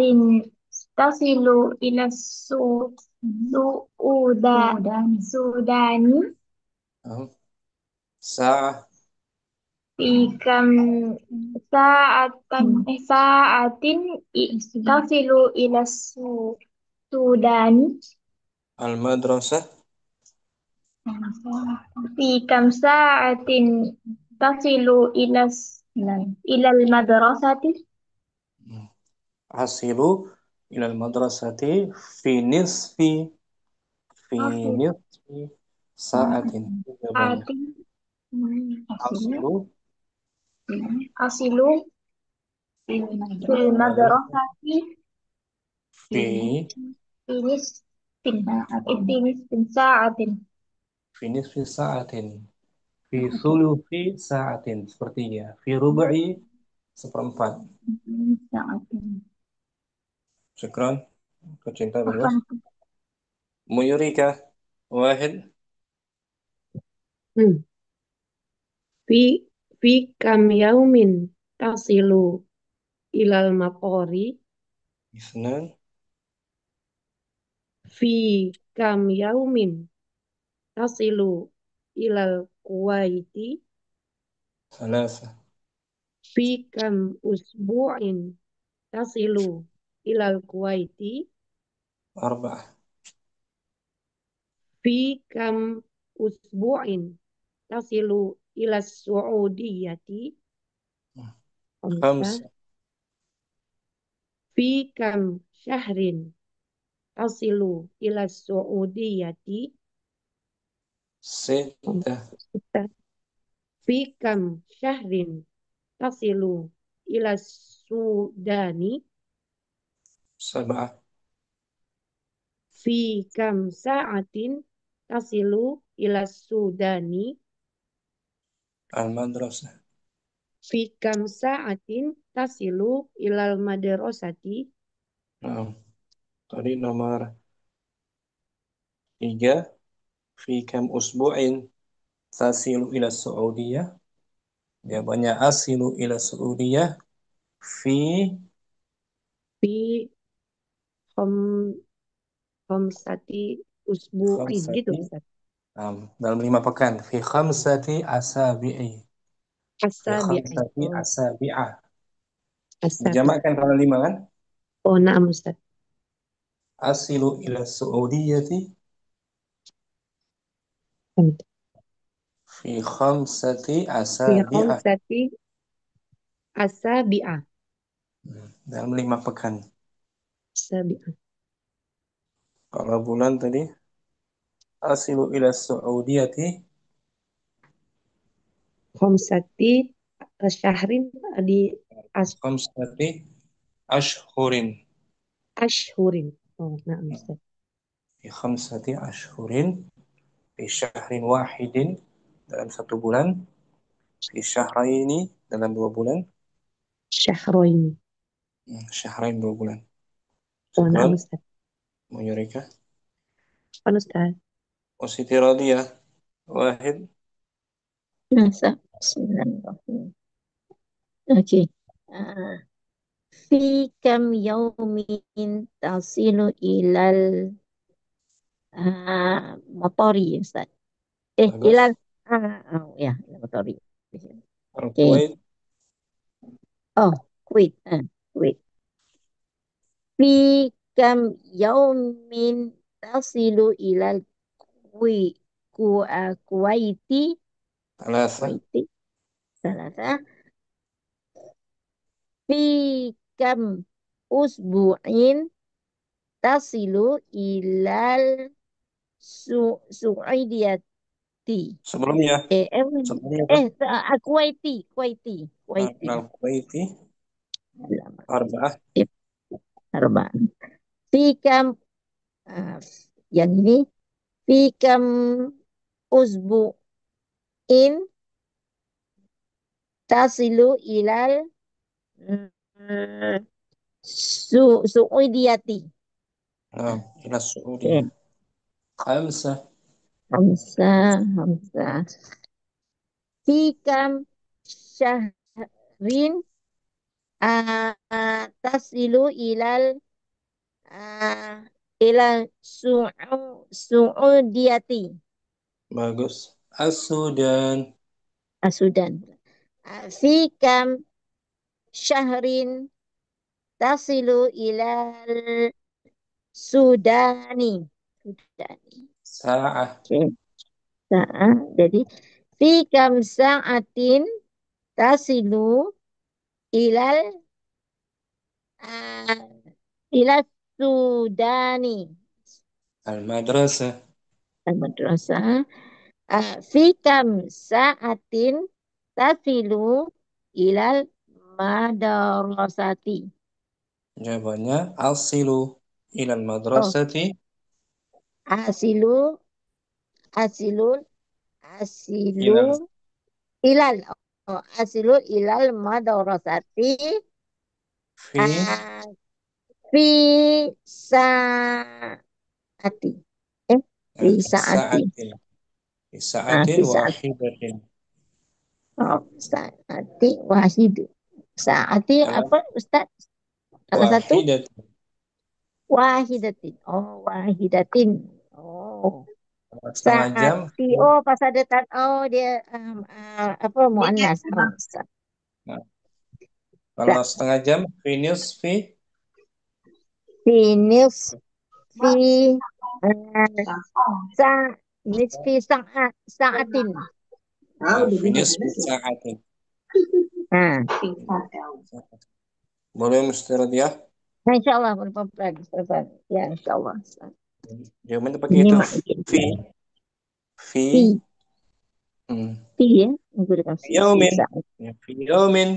تصل إلى السودان؟ نعم. ساعة. في كم ساعة تصل إلى السودان؟ المدرسة. في كم ساعة تصل إلى المدرسة؟ أصل إلى المدرسة في نصف في في نصف ساعة. ساعة jawabannya. أصل أصل في المدرسة المدرسة في في نصف ساعة. في نصف ساعة في ثلث ساعة sepertinya في ربع seperempat. شكرا. Kecinta bagus. Muyurika. واحد. Hmm. Fi fi kam yaumin tasilu ilal maqori? اثنان. Fi kam yaumin tasilu ilal kuwaiti? ثلاثة. Fi kam usbu'in tasilu ilal kuwaiti? أربعة. Fi kam usbu'in tasilu ila su'udiyati? Khamsah. خمسة. Fi kam syahrin tasilu ila su'udiyati? ستة. Khamsah. Fi kam syahrin tasilu ila sudani? سبعة. Fi kam sa'atin tasilu ila sudani? المدرسة. Fi kam sa'atin tasilu ilal madrasati? Nah, tadi nomor tiga. في كم أسبوع تصل إلى السعودية. Jawabannya asilu ila Saudiyah fi Fi khom khomsati usbu'in gitu khamsati, Ustaz. dalam 5 pekan. Fi khamsati asabi'i. Fi Asabi'i. khamsati Oh, asabi'ah. asabi'. Dijamakkan karena 5 kan? Oh, na'am Ustaz. Asilu ila Saudiyati fi khamsati Fi asabi'ah. khomsati asabi'ah. Dalam 5 pekan. Asabi'ah. Kalau bulan tadi asilu ila Saudiyati Khomsati syahrin di khamsati ashhurin. ashhurin. Oh, na'am Ustaz. Fi khamsati ashhurin fi syahrin wahidin, dalam 1 bulan. Fi syahraini, dalam 2 bulan. Syahroin. Syahrain 2 bulan. Oh, na'am Syukran. Ustaz. Muyurika. Kan Ustaz. Wasiti Radiyah. Wahid. Masa. Bismillahirrahmanirrahim. Oke. Ah, Fi kam yaumin tasilu ilal motori Ustaz. Ilal Bagus. ya, ilal motori. Oke. Al-Kuwait. Oh, wait. Wait. Fi kam yaumin tasilu ilal kui kuwaiti Thalatha. kuwaiti salah. Fi kam usbu'in tasilu ilal Su'idiyati. Sebelumnya, Eh, eh, sebelumnya apa? Kuwaiti, Kuwaiti, Kuwaiti. Al Kuwaiti Alamak. arba'ah. Arba'an. Fikam, ah, yang ini, fikam usbu'in tasilu ilal mm, Su'idiyati. Nah, ila Saudi. Khamsah. Hamzah, Hamzah. Fikam syahrin tasilu ah, ilal Su'udiyati. Bagus. As-Sudan. Sudan. Fikam syahrin tasilu ilal Sudani. Sudani. Sa'ah. Okay. Jadi fikam sa'atin tasilu ilal ah, ilal Sudani. Al-Madrasah. Al-madrasah. Fi kam sa'atin tasilu ilal madrasati. Jawabannya asilu ilal Oh, madrasati asilu, asilun, asilu, ilal ilal. Oh, asilu ilal madrasati. fi Ah, fi sa'ati. Fi sa'ati. sa'atin. Fi Ah, sa'atin fi sa'ati. wahidatin. Oh, sa'ati wahid. Sa'ati Dalam apa, Ustaz? Salah satu? wahidatin. Wahidatin. Oh, wahidatin. Oh, Setengah jam. saati. Oh, pas ada oh dia apa muannas. Oh, Nah, kalau setengah jam, finish fi fi nisfi uh, sa nisfi saatin. finish fi sa'atin. Nah, Boleh Mr. Radia? nah, insya Allah pelan-pelan. Ya, insya Allah. Jawabannya pakai Ini itu mak fi fi fi hmm. fi ya, menggunakan Fi fi yaumin. saat. Ya, fi yaumin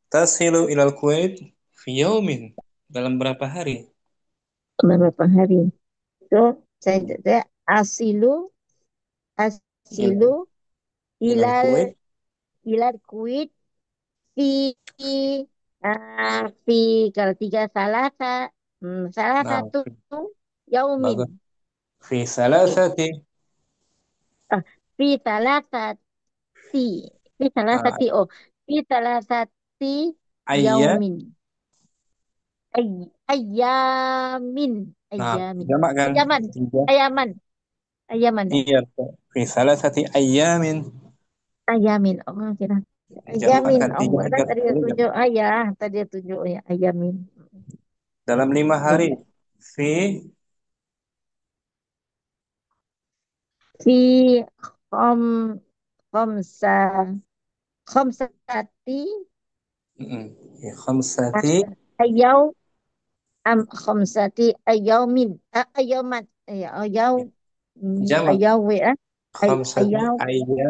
tasilu ilal Kuwait fi yaumin. Dalam berapa hari? Beberapa hari. So, saya asilu asilu Ilal ilal Kuwait. ilal kuit fi fi kalau tiga salah Nah, satu yaumin. bagus. Fi salasati Ah, fi salasati fi salasati oh fi salasati ayya. yaumin. Ayamin, Nah, ayamin, jamak kan? ayaman, Tiga. ayaman, ayaman, Iya. Fi salasati ayyamin. ayamin. Oh, kira Jamak ayamin. kan Oh, tiga kan aja. tadi dia tunjuk ayah, tadi dia tunjuk ya ayamin. Dalam 5 hari. Fi Fi khom khomsa khomsati fi khamsati ayaw khomsati ayaumin ayauman ayaw jamak. ayaw ya Khamsati ayaw ayya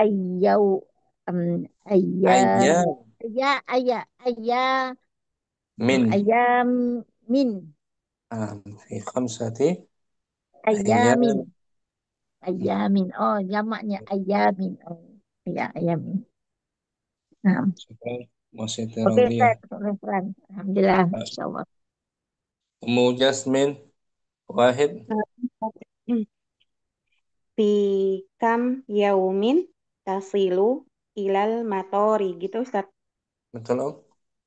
ayaw ayam ayya ayam min. ayam min Fi khamsati ayya ayamin ayamin oh jamaknya ayamin oh ya ayamin. Nah, Masih oke terlalu Ustaz, pelan alhamdulillah insyaallah. Ummu Jasmin Wahid. Fi kam yaumin tasilu ilal matori gitu Ustaz. Betul Om?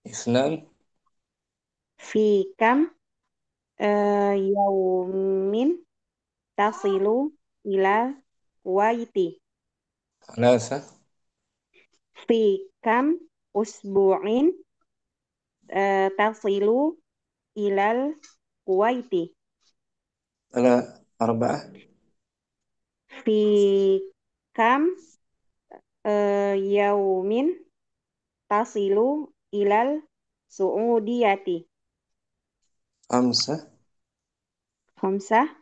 Isnan. Fi kam yaumin tasilu ilal Kuwaiti. Thalatha. Fi kam usbu'in tasilu ilal Kuwaiti. Arba'ah. Fi kam yaumin tasilu ilal Su'udiyati. Khamsa. خمسة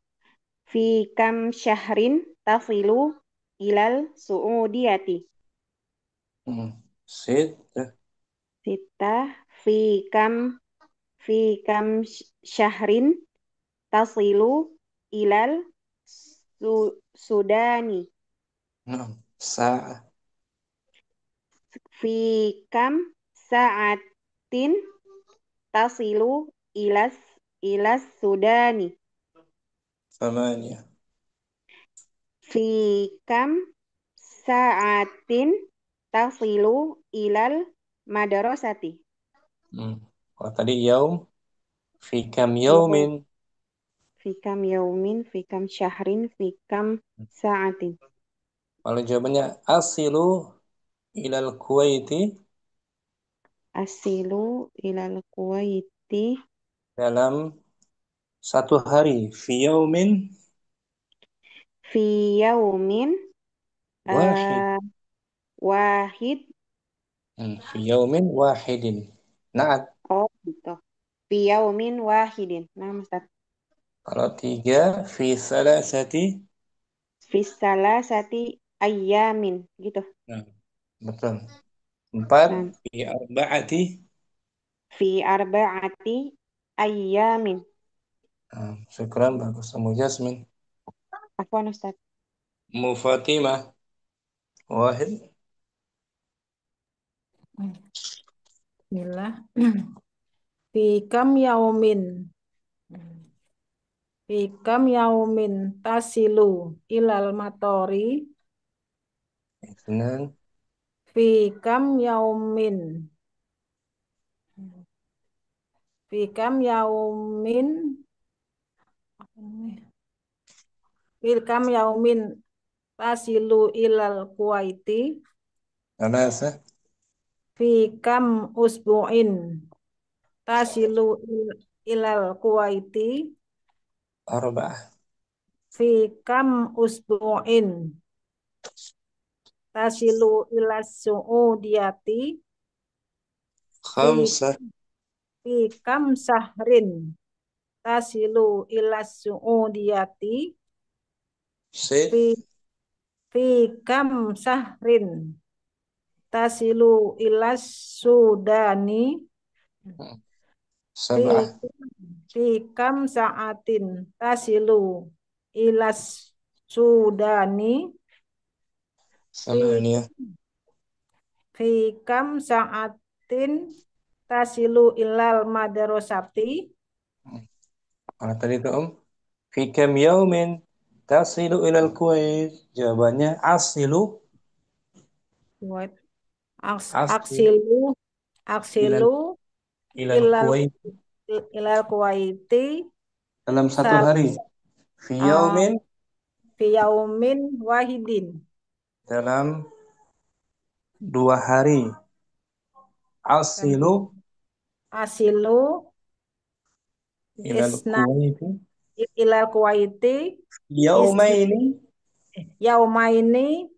في كم شهر تصل إلى السعودية ستة ستة في كم شهر تصل إلى السودان ساعة في كم ساعة تصل إلى السودان ثمانية في كم ساعة تصل إلى المدرسة وتدي يوم في كم يوم يوم في كم يوم في كم شهر في كم ساعة Kalau jawabannya asilu ilal Kuwaiti أصل إلى الكويت dalam satu hari fi yaumin في يوم wahid. آه واحد Fi yaumin wahidin. Nah, Oh gitu في يوم واحد نعم Ustaz kalau tiga fi salasati. في الثلاثة أيام gitu Nah, betul. Empat nah fi arba'ati. في أربعة أيام Nah, syukran bagus sama Jasmine. عفوا Ustaz Mu Fatimah wahid. Bismillah. Fi kam yaumin. Fi kam yaumin tasilu ilal matori. Isnan Fi kam yaumin. Fi kam yaumin. Fi kam yaumin tasilu ilal Kuwaiti. salasa Fi kam usbu'in tasilu ilal Kuwaiti. arba'ah Fi kam usbu'in tasilu ila Su'udiyati. Fi khamsa fi kam sahrin tasilu ila Su'udiyati. sit Fi fi kam sahrin tasilu ila Sudani. Fi sab'ah fi kam sa'atin tasilu ila Sudani. Fi samaniyah. fi kam sa'atin tasilu ilal madrasati. Mana tadi itu Fi kam yaumin tasilu ilal Kuwait. Jawabannya asilu What? asilu Aksilu ilal aksilu ilal ilal Kuwait ilal Kuwaiti dalam satu sal hari. Fi uh, yaumin fi yaumin wahidin. dalam 2 hari. Asilu Asilu ilal isna Kuwait ilal Kuwaiti isna yaumaini yaumaini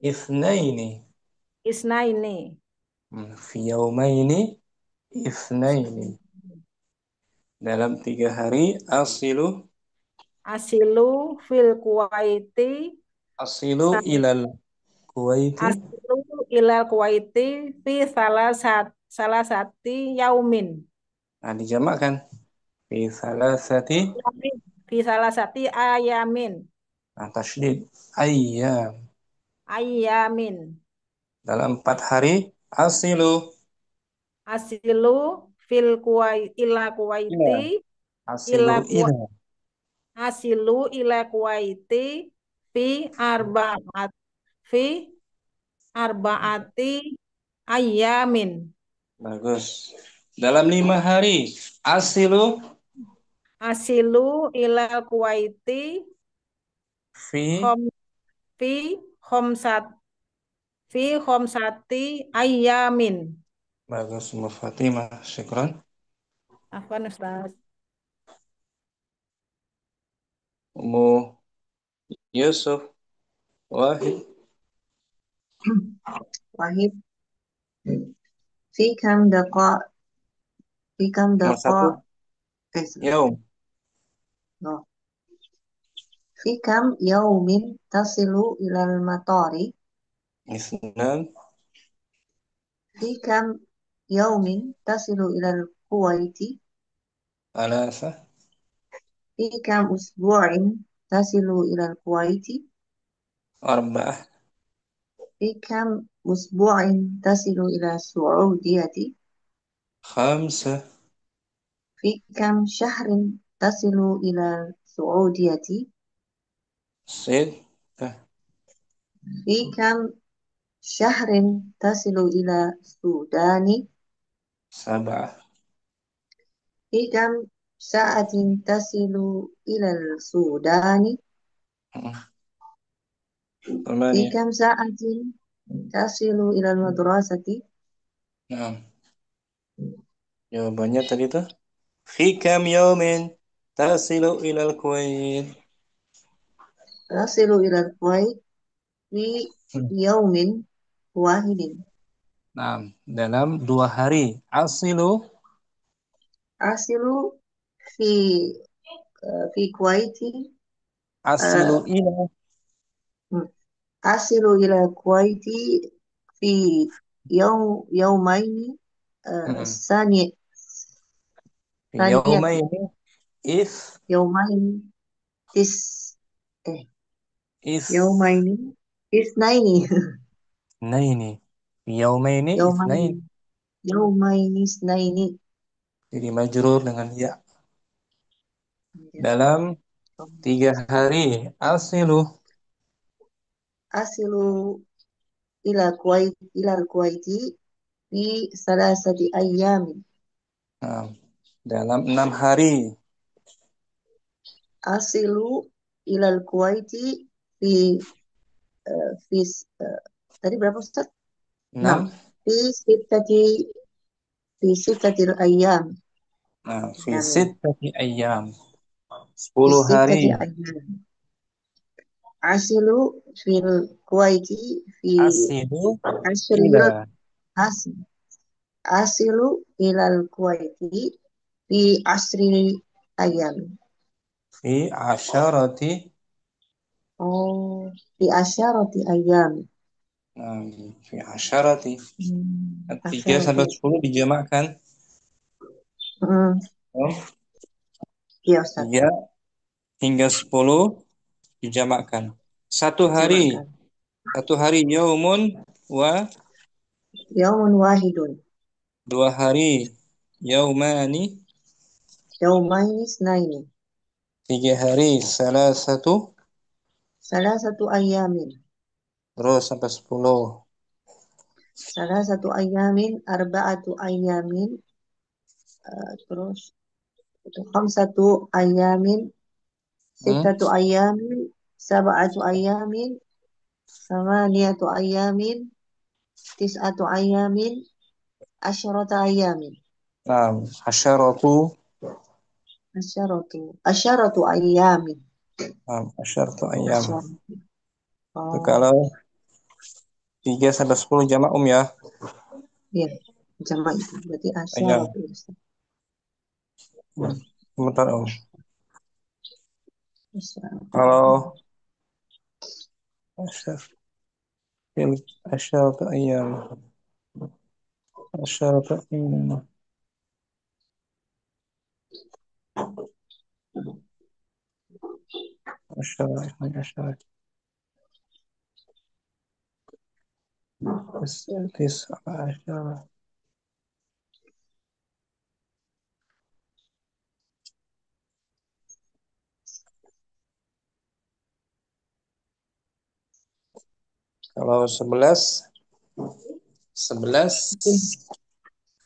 ithnaini. isnaini. Fi yaumaini ithnaini. Dalam 3 hari asilu Asilu fil Kuwaiti ilal Kuwaiti asilu ilal Kuwaiti fi salah sati yaumin. nah dijamakkan fi salasati Yamin. Fi salah sati ayamin. nah tasydid ayyam Ayamin. dalam 4 hari asilu Asilu fil ila ila Kuwaiti asilu ila ila asilu ila Kuwaiti fi arbaat fi arbaati ayamin. bagus dalam 5 hari asilu Asilu ila Kuwaiti fi khom fi khomsat fi khomsati ayamin. bagus Mbak Fatimah syukran. Afwan Ustaz. Ummu Yusuf wahid Wahid. في كم دقائق في كم nomor satu دقائق yaum Oh. Fi kam yaumin tasilu ilal matari? Isnan. Fi kam yaumin tasilu ilal Kuwaiti? Thalatha. Fi kam usbu'in tasilu ilal Kuwaiti? Arba'ah. Fi kam usbu'in tasilu ila Su'udiyati? Khamsa. Fi kam syahrin tasilu ila Su'udiyati? Sittah. Fi kam syahrin tasilu ila Sudani? Sab'ah. Fi kam sa'atin tasilu ila Sudani? Fi Thamaniya. kam sa'atin tasilu ila madrasati? Naam. Jawabannya tadi tuh. Fi kam yawmin tasilu ilal Kuwait. Tasilu ila Kuwait fi yaumin wahidin. Naam. Dalam 2 hari. Asilu. Asilu fi fi Kuwaiti Asilu ila. asilu ila Kuwaiti fi yaumaini sani Fi saniyati yawmaini. If. yaumaini tis eh If. yaumaini isnaini Naini. Fi yawmaini yaumaini ithnain. yaumaini isnaini Jadi majrur dengan ya. Dalam 3 hari. Asilu. asilu ila Kuwaiti fi salasati ayyamin. Naam. Dalam 6 hari. Asilu ilal Kuwaiti fi fi tadi berapa Ustaz? 6. 6. Fi sittati fi sittatil ayyam. Nah, fi Amin. sittati ayyam. Fi 10 hari. sittati ayyam. Asilu fil Kuwaiti fi Asilu ila. ashriyat as asilu ilal Kuwaiti fi asri ayyam. Fi asyarati. Oh, fi asyarati ayyam. Nah, fi asyarati. 3 sampai Asyarati. 10 dijamakkan. Oh, Ya Ustaz. 3 hingga 10 dijamakkan. 1 hari. Dijamakkan. 1 hari yaumun wa. Yaumun wahidun. 2 hari yaumani. Yaumaini isnaini. 3 hari salasatu. Salasatu ayyamin. Terus sampai 10. Salasatu ayyamin, arba'atu ayyamin, terus khamsatu ayyamin, sittatu ayyamin, sab'atu ayyamin, samaniyatu ayyamin, tis'atu ayyamin, asyarata ayyamin. Nah, asyaratu. Asyaratu ayyamin. Nah, asyaratu ayyam. Asyaratu. Itu Oh, kalau 3 sampai 10 jamak ya. iya. Jamak itu. Berarti Ayyam. asyaratu. Sebentar Om. Asyaratu. Kalau asyaratu ayyam. Asyaratu ayyam. Asyaratu. Asyaratu. Kalau 11.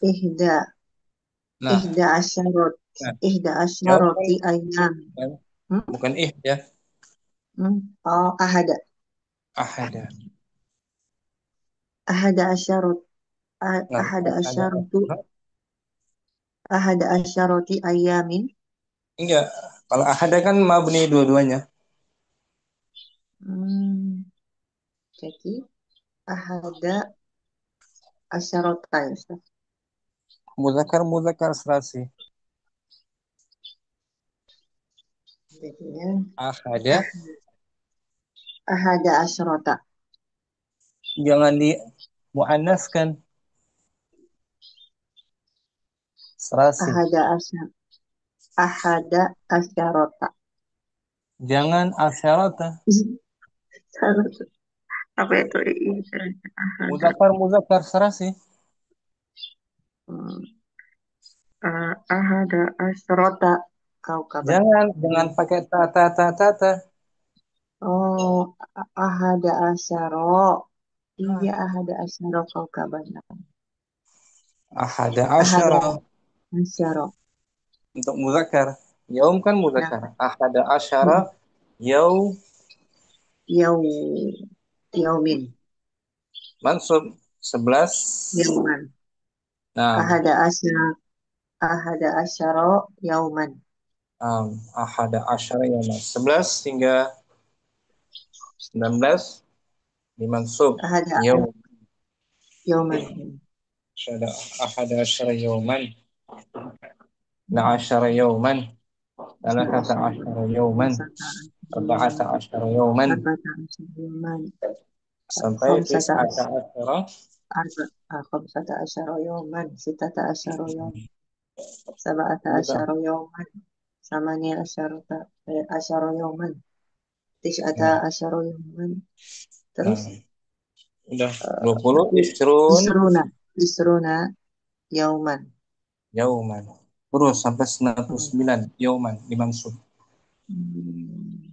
Ihda. Nah, Ihda asyarat. nah, Ihda jawaban asyarati ayyam. bukan ya. Oh, ahada. Ahada. Ahada asyarat. Nah, Ahada ada. asyaratu. Ahada asyarati ayyamin. Enggak. Kalau ahada kan mabni dua-duanya. Jadi ahada asyarata ya Ustaz. Muzakkar serasi. Jadinya Ahada. ahada asyrota. Jangan di muannaskan. Serasi. Ahada asyarota. Jangan asyarata. Apa itu? Muzakkar serasi. Ahada asyrota kaukaban. Jangan pakai ta. Oh, ahada asyaro. Iya, ahada asyaro kaukaban. Ahada Ahada asyara. asyaro. Untuk muzakkar. Yaum kan Nah, muzakkar. Ahada asyara. Yaum. yau, yaumin, Mansub 11. yauman. Nah, Ahada asyaro yauman. ahada asyara yaum. 11 hingga 19 dimansub. Ahada Yaum. yauman. ahada asyara yauman. La asyara yauman. Thalathata asyara yauman. Arba'ata asyara yauman. Arba'ata asyara yauman. Sampai tis'ata asyara. Khamsata asyara yauman. Sittata asyara yauman. Sab'ata Gitu. asyara yauman. Samania asyara yauman. Tis'ata asyara yauman. Terus Udah 20 Isruna yauman. yauman. Terus sampai 99 yauman dimansub.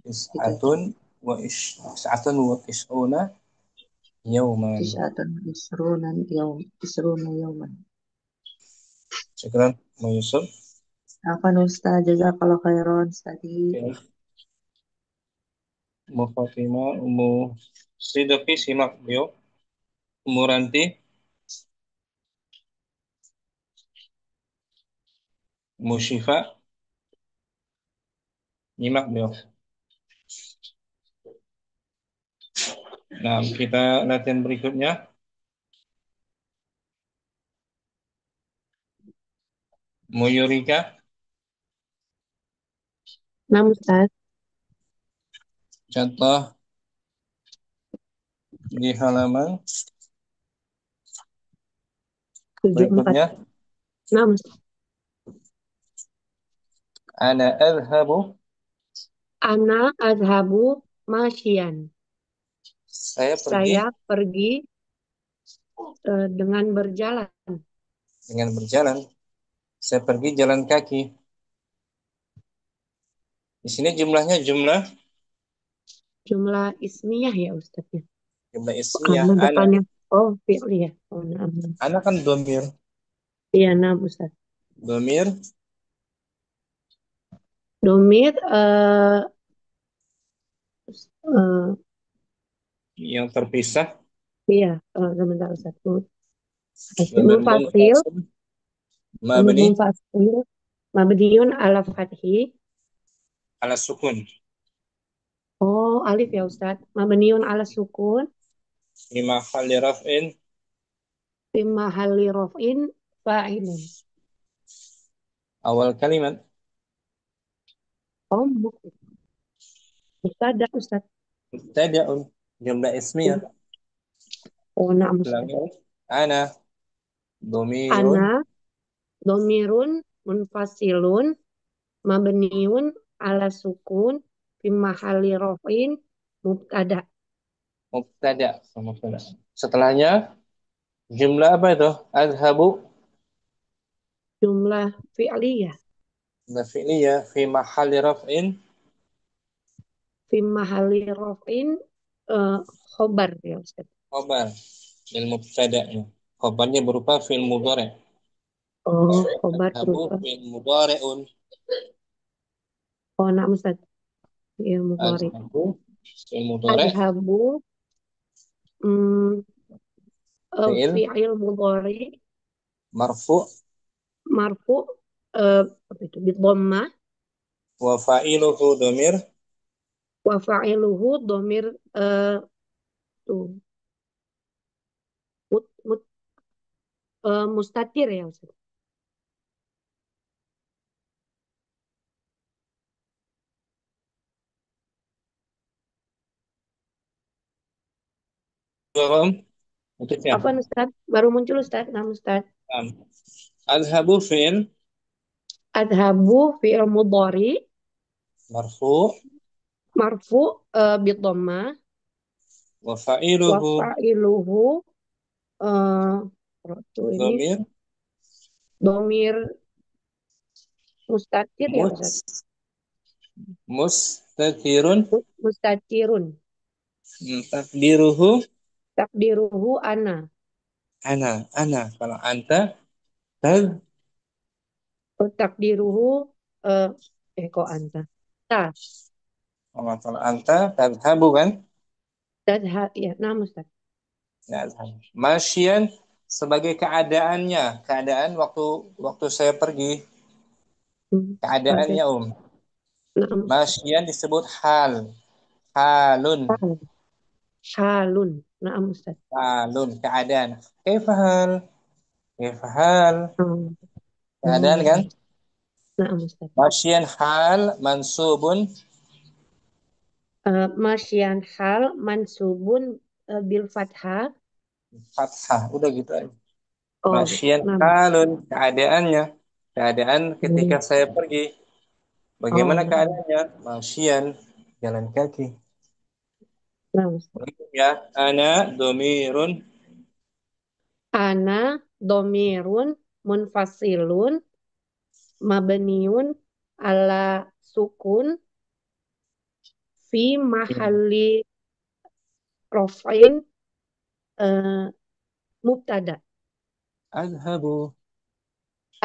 Tis'atun wa is'una yauman. Tis'atun isruna yauman. Syukran, Mu Yusuf. Afan Ustaz, jazakallah khairan tadi. Mu Fatimah, Mu Sidqi simak beliau. Mu Ranti, Mu Syifa, nyimak beliau. Nah, kita latihan berikutnya. Mu Yurika, Nah, Ustaz. contoh di halaman 74. berikutnya. Nah, Ustaz. Ana adhabu, Ana adhabu masyian. saya pergi dengan berjalan. dengan berjalan. Saya pergi jalan kaki. Di sini jumlahnya jumlah Ismiyah ya Ustaz ya. jumlah ismiyah. Depannya fi'li ya. Nah. Ana kan domir. Iya, nah Ustaz. Domir Domir yang terpisah. iya, sebentar Ustaz. Munfasil. Munfasil mabniun ala fathi. Ala sukun. Oh, alif ya Ustaz. Mabniun ala sukun. Fi mahalli raf'in. Fi mahalli raf'in fa'ilun. Awal kalimat. Oh, Mubtada Ustaz. Mubtada'un. Jumlah ismiyah. Oh, na'am Ustaz. Ana domirun. Ana domirun munfasilun mabniun ala sukun fi mahalli raf'in mubtada. Mubtada. Setelahnya jumlah apa itu? Adhabu. Jumlah fi'liyah. Jumlah fi'liyah fi mahalli raf'in. Fi mahalli raf'in khobar ya Ustaz. Khobar. Lil mubtada'nya. Khobarnya berupa fi'il mudhari'. Oh, khobar Adhabu berupa. fi'il mudhari'un. Oh, na'am Ustaz. Ya, mudhari. Adhabu fi'il mudhari'. Adhabu fi'il mudhari Marfu' marfu apa itu bidhammah wa fa'iluhu domir. wa fa'iluhu dhamir tuh mustatir ya Ustaz. Itu ya. Apa Ustaz? Baru muncul Ustaz. Nah Ustaz. Adhabu fi'il Adhabu fi'il mudhari marfu marfu bidhamma wa wa fa'iluhu fa'iluhu waktu ini dhamir domir mustatir ya Ustaz. mus mustatirun Mustatirun. takdiruhu Takdiruhu ana. ana kalau anta tad Takdiruhu eh kok anta. Ta. kalau anta tadhabu kan Tadha ya. Nah Ustaz. ya masyian sebagai keadaan waktu waktu saya pergi Oke. keadaannya Nah Ustaz. masyian disebut halun Hal. Halun. Nah Ustaz. halun keadaan kaifahal Hmm. keadaan kan Nah Ustaz. masyian hal mansubun Masyian hal mansubun bil fathah. fathah udah gitu aja Oh, masyian nah. halun keadaan ketika saya pergi bagaimana Oh, keadaannya masyian jalan kaki nah Ustaz. ya ana domirun Ana domirun munfasilun mabniun ala sukun fi mahalli rofin eh, mubtada. adhabu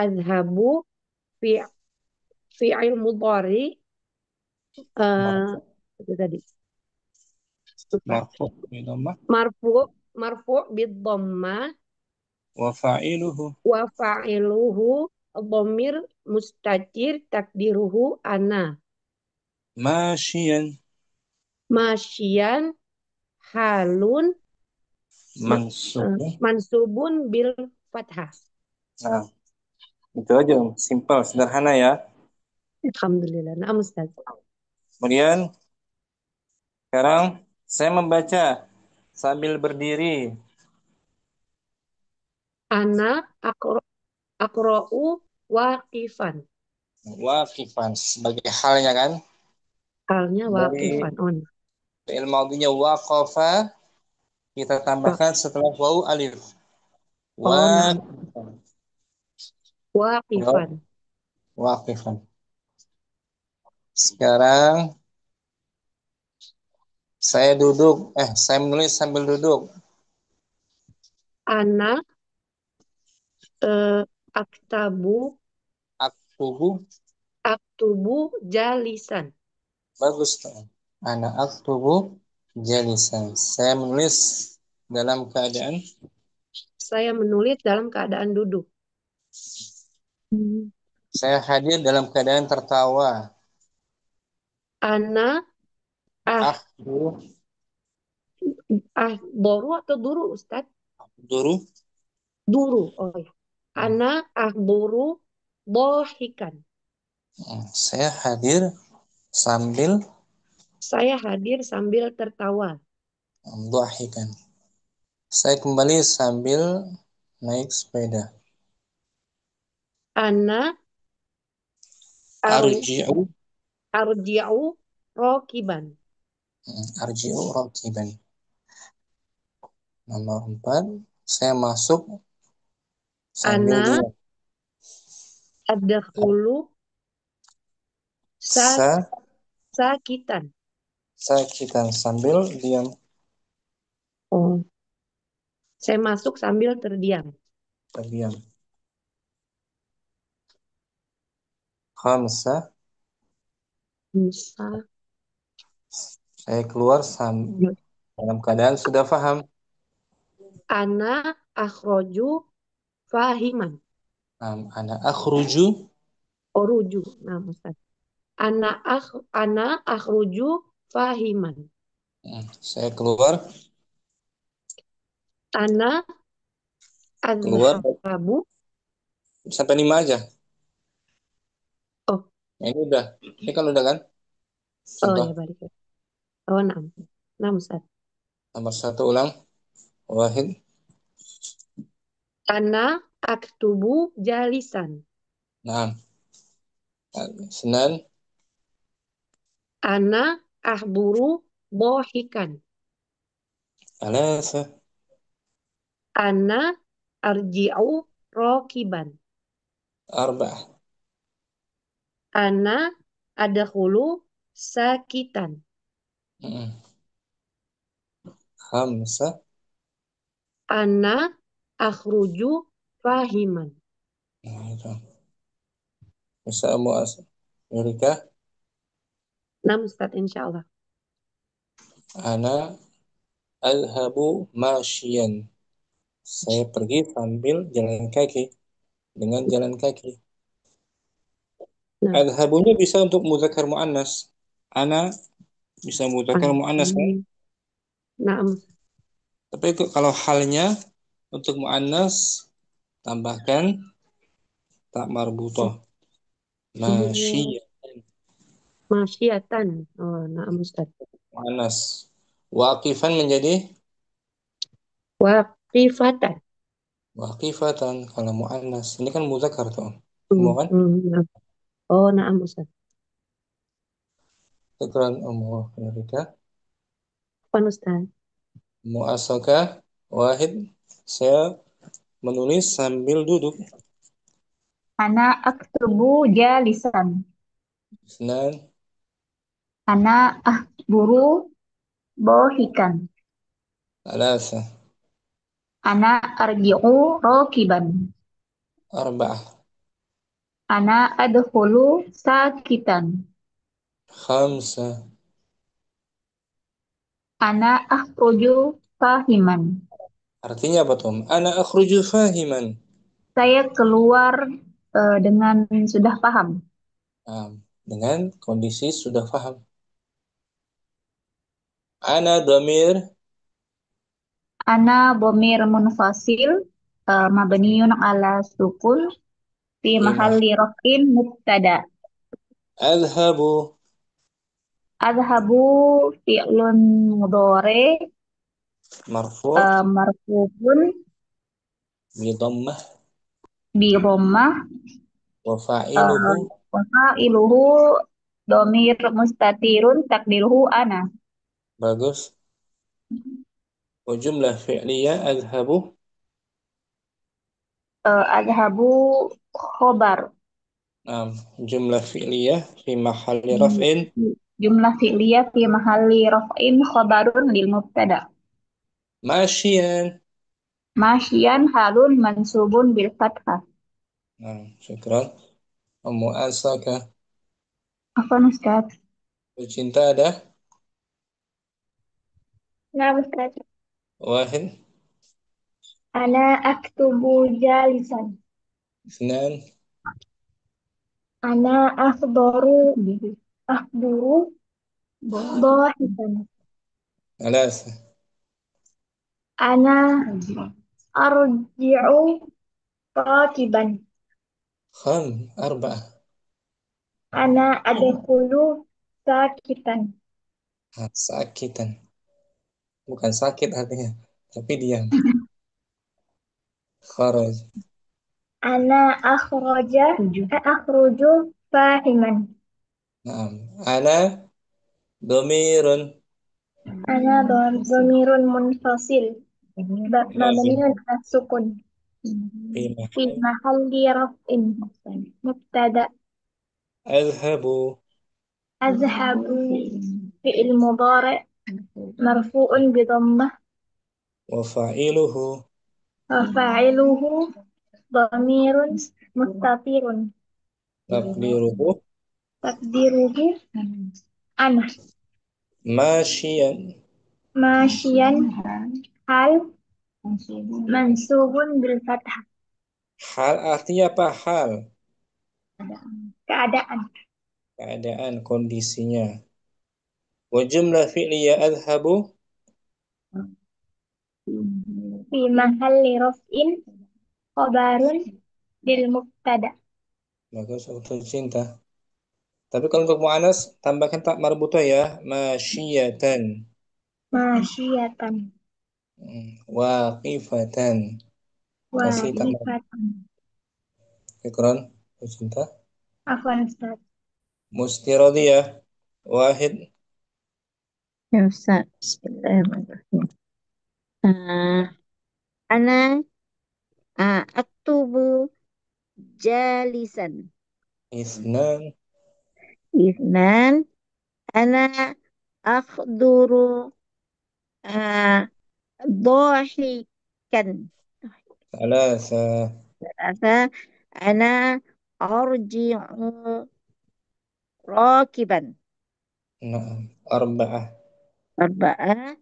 Azhabu fi fi'il mudhari eh, marfu itu tadi. Lupa. marfu bi dhammah Marfu marfu bid dhamma wa fa'iluhu wa fa'iluhu dhamir mustatir takdiruhu ana. masyian Masyian halun mansub mansubun bil fathah. nah itu aja simpel sederhana ya Alhamdulillah. Nah, Ustaz. kemudian sekarang saya membaca sambil berdiri Ana akra'u waqifan. waqifan sebagai halnya kan Halnya dari waqifan. On. fi'il madhinya waqafa kita tambahkan setelah wawu alif Oh, nah. waqifan Waqifan. waqifan sekarang saya menulis sambil duduk Ana aktabu aktubu aktubu jalisan. bagus tuh anak aktubu jalisan saya menulis dalam keadaan Saya menulis dalam keadaan duduk. saya hadir dalam keadaan tertawa Ana ah aktu boru atau duru Ustaz? duru Duru. Oh ya. Ana boru bohikan. saya hadir sambil Saya hadir sambil tertawa. dhahikan saya kembali sambil naik sepeda Ana arji'u arji'u rokiban. arji'u rakiban nomor 4 saya masuk sambil Ana diam adkhulu sa sakitan. sakitan sambil diam Oh, saya masuk sambil terdiam. terdiam khamsa Bisa. saya keluar dalam keadaan sudah paham Ana akhroju fahiman. ana akhruju Oruju. Nah, Ustaz. Ana akhruju fahiman. saya keluar Ana keluar azhabu. sampai 5 aja Oh, ini udah ini kan udah kan oh contoh ya balik. Oh, nah. Nah, Ustaz. nomor 1 ulang Wahid. Ana aktubu jalisan. Naam. Isnan. Ana ahburu bohikan. Thalatha. Ana arji'u rokiban. Arba'ah. Ana adkhulu sakitan. Mm-mm. Khamsa. Ana akhruju fahiman. Nah, itu. Bisa muas. Mereka. Nah, Ustaz, insyaallah. Ana adhabu masyian. Saya pergi sambil jalan kaki. Dengan jalan kaki. Nah, Adhabunya bisa untuk muzakkar muannas. Ana bisa muzakkar muannas kan? nah, Tapi kalau halnya untuk muannas tambahkan tak marbutoh. Masyian. masyiatan. Oh, nah, Ustaz. Muannas. Waqifan menjadi Waqifatan. waqifatan kalau muannas. Ini kan muzakkar tuh. Hmm, Semua kan? nah. Oh, nah, Ustaz. Syukran Ummu Rika. Apa, Ustaz? Muasaka wahid. Saya menulis sambil duduk. Ana aktubu jalisan. Isnan. Ana ahburu bohikan. Thalatha. Ana arji'u rokiban. Arba'ah. Ana adkhulu sakitan. Khamsa. Ana akhruju fahiman. Artinya apa Tom? Ana akhruju fahiman. Saya keluar dengan sudah paham. Nah, dengan kondisi sudah paham. Ana dhamir Ana bomir munfasil mabniun ala sukun fi lima. mahalli raf'in mubtada. Adhabu Adhabu fi'lun mudhari marfu' marfu'un bi dhammah bi dhammah wa fa'iluhu wa fa'iluhu dhamir mustatirun takdiruhu ana. bagus. Wa jumlah fi'liyah adhabu Adhabu khobar. jumlah fi'liyah fi mahalli raf'in Jumlah fi'liyah fi mahalli raf'in khabarun lil mubtada. masyian. Masyian halun mansubun bil fathah. Syukran. Ummu Asaka. Apa Ustaz? Cinta ada Nah, Ustaz. wahid. Ana aktubu jalisan. Isnan. Ana akhburu bohikan. Thalatha. Ana arji'u rakiban. Arba'ah. Ana adkhulu sakitan. Sakitan. Bukan sakit artinya, tapi diam. Kharaj. Ana akhruju fahiman. Naam. Ana dhamirun Ana dhamirun munfasil. lazim Mabniun ala sukun. fi Fi mahall mahalli raf'in. Mubtada. adhabu Azhabu fi'il mudhari' marfu'un bi dhammah wa fa'iluhu wa fa'iluhu dhamirun mustatirun. taqdiruhu Takdiruhu ana. masyian. Masyian hal mansubun bil fathah. Hal artinya apa? Hal Keadaan. keadaan kondisinya. Wa jumlah fi'liyah adhabu Fi mahalli raf'in khabarun lil mubtada. bagus untuk cinta. Tapi kalau untuk mu'anas tambahkan tak marbutah ya, masyiyatan. Masyiyatan. Waqifatan. Kasih tambah. Waqifat. Ikran. Cinta. Afwan Ustaz. Mustiradiyah. Wahid. Ya Ustaz. Bismillahirrahmanirrahim. Ana aktubu jalisan. Isnan. Isnan. Ana akhduru dhahikan. Salasa. Asa ana arji'u rakiban. Naam. Arba'ah. Arba'ah.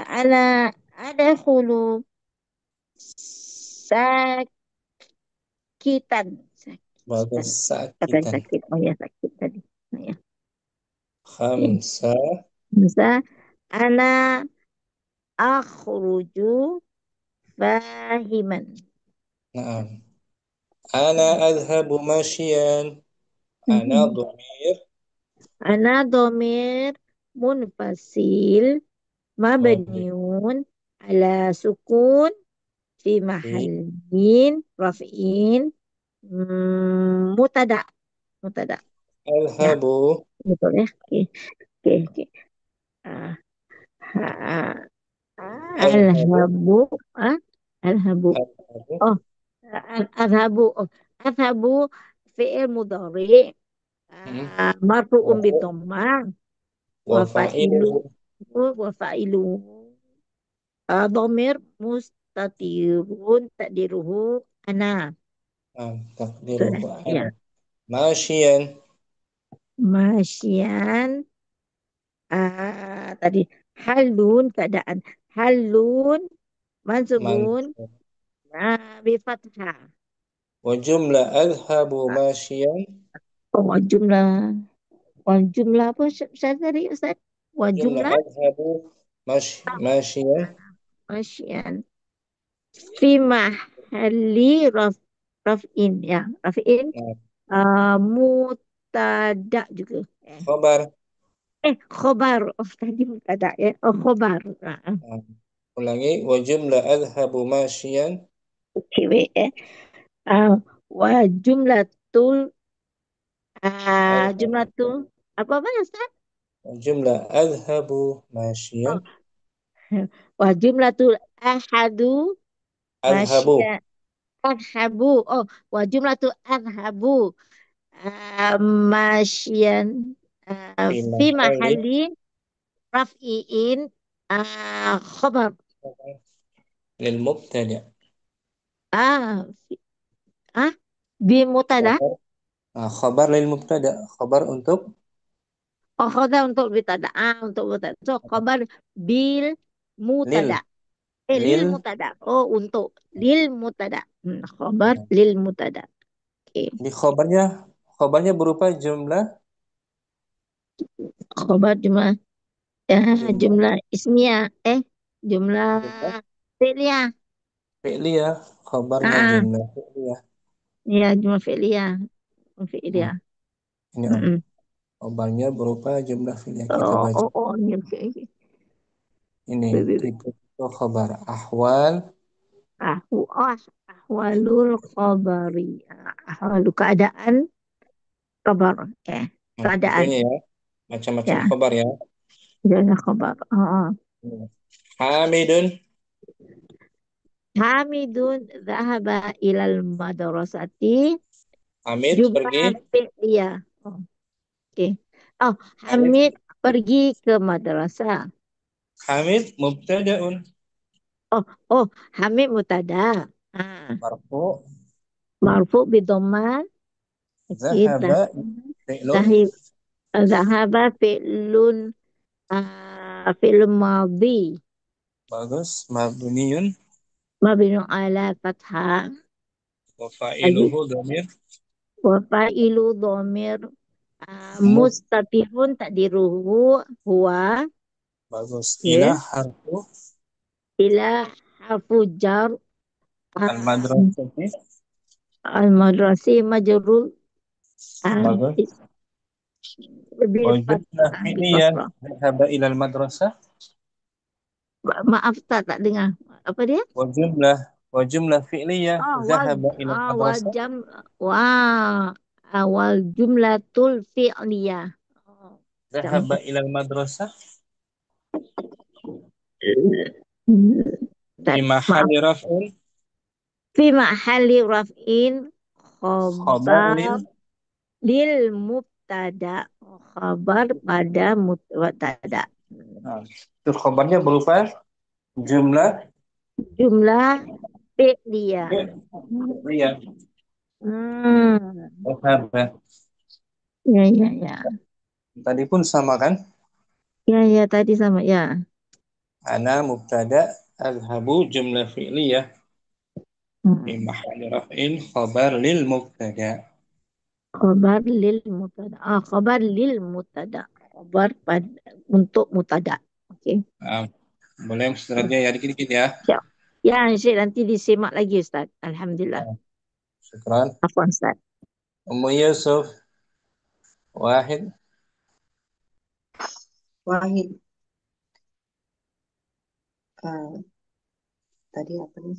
Ana adkhulu sakitan. Bagus. Kata Sakitan. sakit. Oh ya, sakit tadi. Oh, ya. Khamsa. Bisa. Ana akhruju fahiman. Naam. Ana adhabu masyian. Ana dhamir. Ana domir munfasil Mabni. mabniun ala sukun fi Fi. mahallin raf'in mutada. Mutada. Ya, Adhabu. betul ya. Oke, oke, oke. Ah, ah, Adhabu. alhabu, alhabu. Adhabu. Oh, adhabu. Oh, adhabu fi'il mudhari. Marfu'un Marfu. bidhammah wa Wa fa'ilu fa'iluhu. wa fa'ilu dhamir mustatirun takdiruhu ana. Betul Takdiruhu ya. ana. Masyian. Masyian tadi halun keadaan halun mansubun Mansub. bi fathah. Wa jumla adhabu masyian. Oh, jumlah apa Ustaz tadi Ustaz? Wa Jumla jumlah adhabu masyian. masyian fi mahalli raf'in ya raf'in Nah, mutada juga khobar. khobar tadi mutada ya khobar. Nah, ulangi. Wa jumla adhabu masyian. Cewek wa jumlatul Adhabu. jumlatul apa apa ya Ustaz? Wa jumla adhabu masyian. Oh, wa jumlatul ahadu Adhabu. masya adhabu. Oh, wa jumlatul adhabu masyian Fi fi mahalli. mahallin raf'iin khabar. Lil mubtada. Ah, bi mutada. Khabar. Nah, khabar lil mubtada. Khabar untuk Oh, khabar untuk mutada. Untuk mutada. So, khabar bil lil. mutada. Lil Lil. mutada. Oh, untuk lil mutada. Khabar lil mutada. Oke. Di khabarnya berupa jumlah Khabar jumlah jumlah jumlah ismiyah. Jumlah jumlah fi'liyah. fi'liyah. Khabarnya Ah, jumlah fi'liyah. ya jumlah fi'liyah. Hmm. Fi'liyah. Ini Om. Mm-mm. Khabarnya berupa jumlah fi'liyah. Kita Oh, baca. oh, oh, ini oke. Okay. Ini tipe khabar ahwal. Ahwalul khabari. Ahwalu keadaan kabar. Nah, Keadaan. contohnya ya, macam-macam Ya, khabar ya. jangan kabar. Hamidun. Hamidun zahaba ilal madrasati. Hamid pergi. Jumlah fi'liyah. Oh, oke. Oh, Hamid. Hamid pergi ke madrasah. Hamid mubtada'un. Oh, Hamid mutada. Marfu. Marfu bidhamma. Zahaba fi'lun. Zahaba fi'lun fi'l madhi. Bagus. Mabniyun. Mabni ala fathah. Wa fa'iluhu dhamir. Wa fa'ilu dhamir Mus. mustatirun takdiruhu huwa. Bagus. Ya. Ila harfu Ila harfu jar al-madrasati. al-madrasi majrur Bagus. bil Wajibna fathah. fi'liyah. Zahaba ila al-madrasah. Maaf, tak dengar. Apa dia? وجملة وجملة فعلية Oh, ذهب إلى wal المدرسة. jam wah awal jumlatul fi'liyah. Oh, jam ذهب إلى المدرسة في محل maaf. رفع Fi mahali raf'in خبر khobar lil mubtada. Khabar pada mubtada. Nah, itu khabarnya berupa jumlah Jumlah fi'liyah. fi'liyah. Hmm. ذهب. Ya, ya, ya. Tadi pun sama kan? Ya, ya, tadi sama ya. Ana mubtada, azhabu jumlah fi'liyah. Fi Hmm. mahalli raf'in khabar lil mubtada. Khabar lil mutada. Khabar lil mutada. Khabar untuk mutada. Oke. Nah, boleh seterusnya ya dikit-dikit ya. Siap. Ya, Syekh nanti disimak lagi Ustaz. Alhamdulillah. Nah, syukran. Afwan Ustaz. Ummu Yusuf, wahid. Wahid. Tadi apa nih?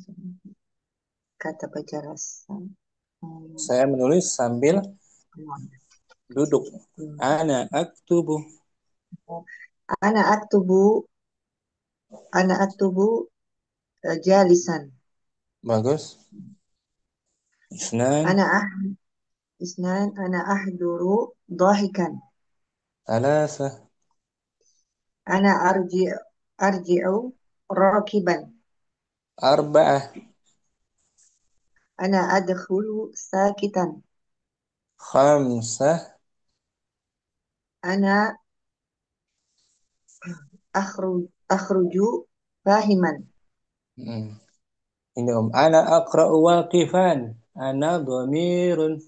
Kata baca rasa. Saya menulis sambil duduk. Ana aktubu. Ana aktubu. Ana aktubu jalisan. Bagus. Isnan, Ana ah isnan. Ana ahduru dahikan. thalatha, Ana arji'u rakiban. arba'ah, Ana adkhulu sakitan. khamsah, Ana akhruju fahiman. hmm. Ini ana aqra'u waqifan. Ana dhamirun.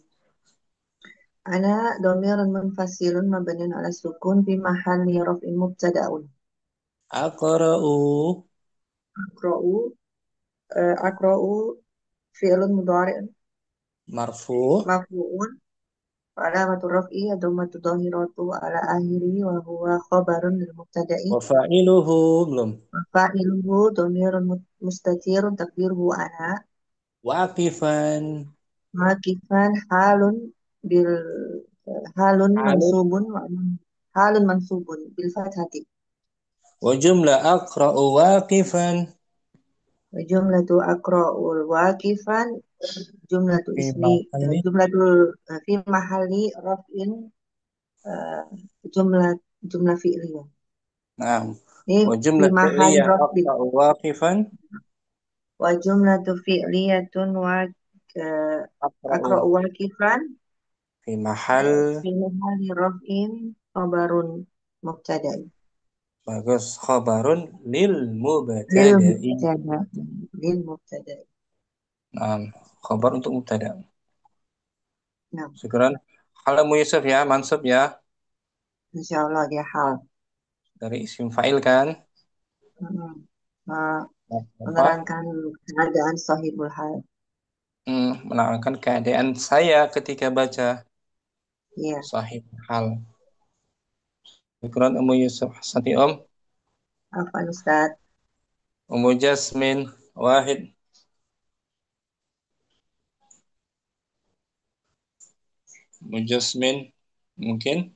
Ana dhamirun munfasilun mabniun ala sukun fi mahalli raf'in mubtada'un. Aqra'u Aqra'u aqra'u fi'lun mudhari'un marfu' marfu'un wa alamatu raf'i dhammatu dhahiratu ala akhiri wa huwa khabarun lil mubtada'i wa fa'iluhu belum. wa fa'iluhu dhamirun mustatirun taqdiruhu ana Waqifan. makifan bil halun Alif mansubun halun mansubun bil fathati wa jumla aqra'u waqifan wa jumlatu aqra'ul waqifan jumlatu fi ismi mahalli jumlatul fi mahalli raf'in eh, jumlah jumlah fi'liyah. na'am Ini wa fi jumla mahalli fi'liyah raf'in aqra'u waqifan wa jumlatu fi'liyatun wa eh, aqra'u aqra'u waqifan fi mahal. fi mahalli raf'in khabarun mubtada Bagus, khabarun lil lil mubtada'i. mubtada lil mubtada. Na'am, khabar untuk mubtada. Nah, Syukran. Halo Mu Yusuf ya, mansub ya. insyaallah dia hal. Dari isim fa'il kan? Hmm. Nah, Apa? menerangkan keadaan sahibul hal. Menerangkan keadaan saya ketika baca Iya, sahib hal. Syukran Ummu Yusuf. Santi Om. apa Ustaz? Ummu Jasmin, wahid. Ummu Jasmin, mungkin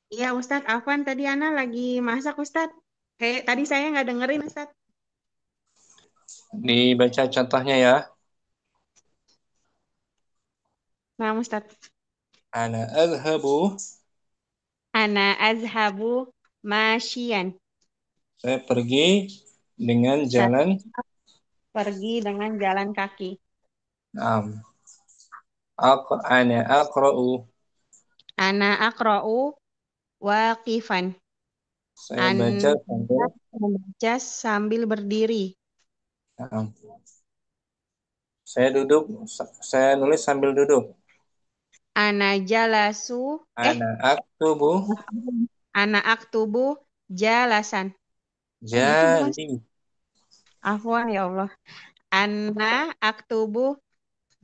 Iya Ustadz, Afwan tadi Ana lagi masak Ustadz. Kayak tadi saya nggak dengerin Ustadz. dibaca contohnya ya. Nah Ustadz. Ana azhabu, Ana azhabu masyian. saya pergi dengan Saya jalan. pergi dengan jalan kaki. Naam. Ana aqra'u, Ana aqra'u waqifan. saya baca Anda sambil. membaca sambil berdiri. Naam. Saya duduk, saya nulis sambil duduk. Ana jalasu Ana aktubu, ana aktubu jalasan. Gitu bukan? jali. Afwan ya Allah. Ana aktubu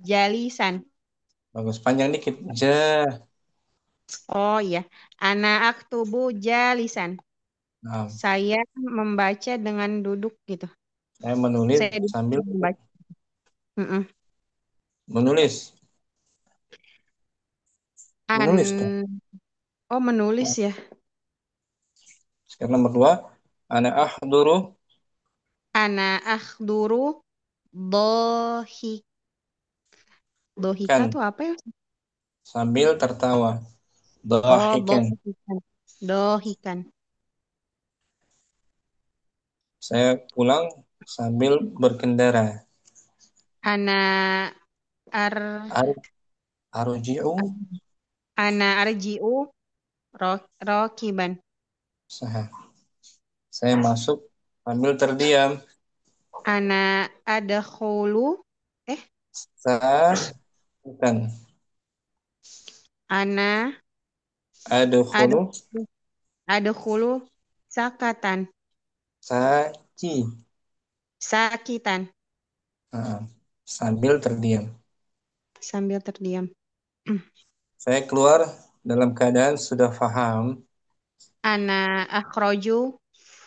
jalisan. Bagus, panjang dikit. Oh iya. Ana aktubu jalisan. Nah, Saya membaca dengan duduk gitu. saya menulis Saya duduk sambil membaca. Mm-mm. menulis. Menulis tuh. Oh, menulis ya. Sekarang nomor 2. Ana ahduru Ana akhduru dohik. Dohika kan tuh apa ya? sambil tertawa. Oh, Dahikan. dohikan. Dohikan. Saya pulang sambil berkendara. Ana ar Ar arji'u ana arji'u rokiban. sah. Saya masuk sambil terdiam. Ana adkhulu eh Sah bukan. ana Adkhulu adkhulu adkhulu sakatan. saci. Sakitan. Nah, sambil terdiam. Sambil terdiam. Saya keluar dalam keadaan sudah paham. Ana akhroju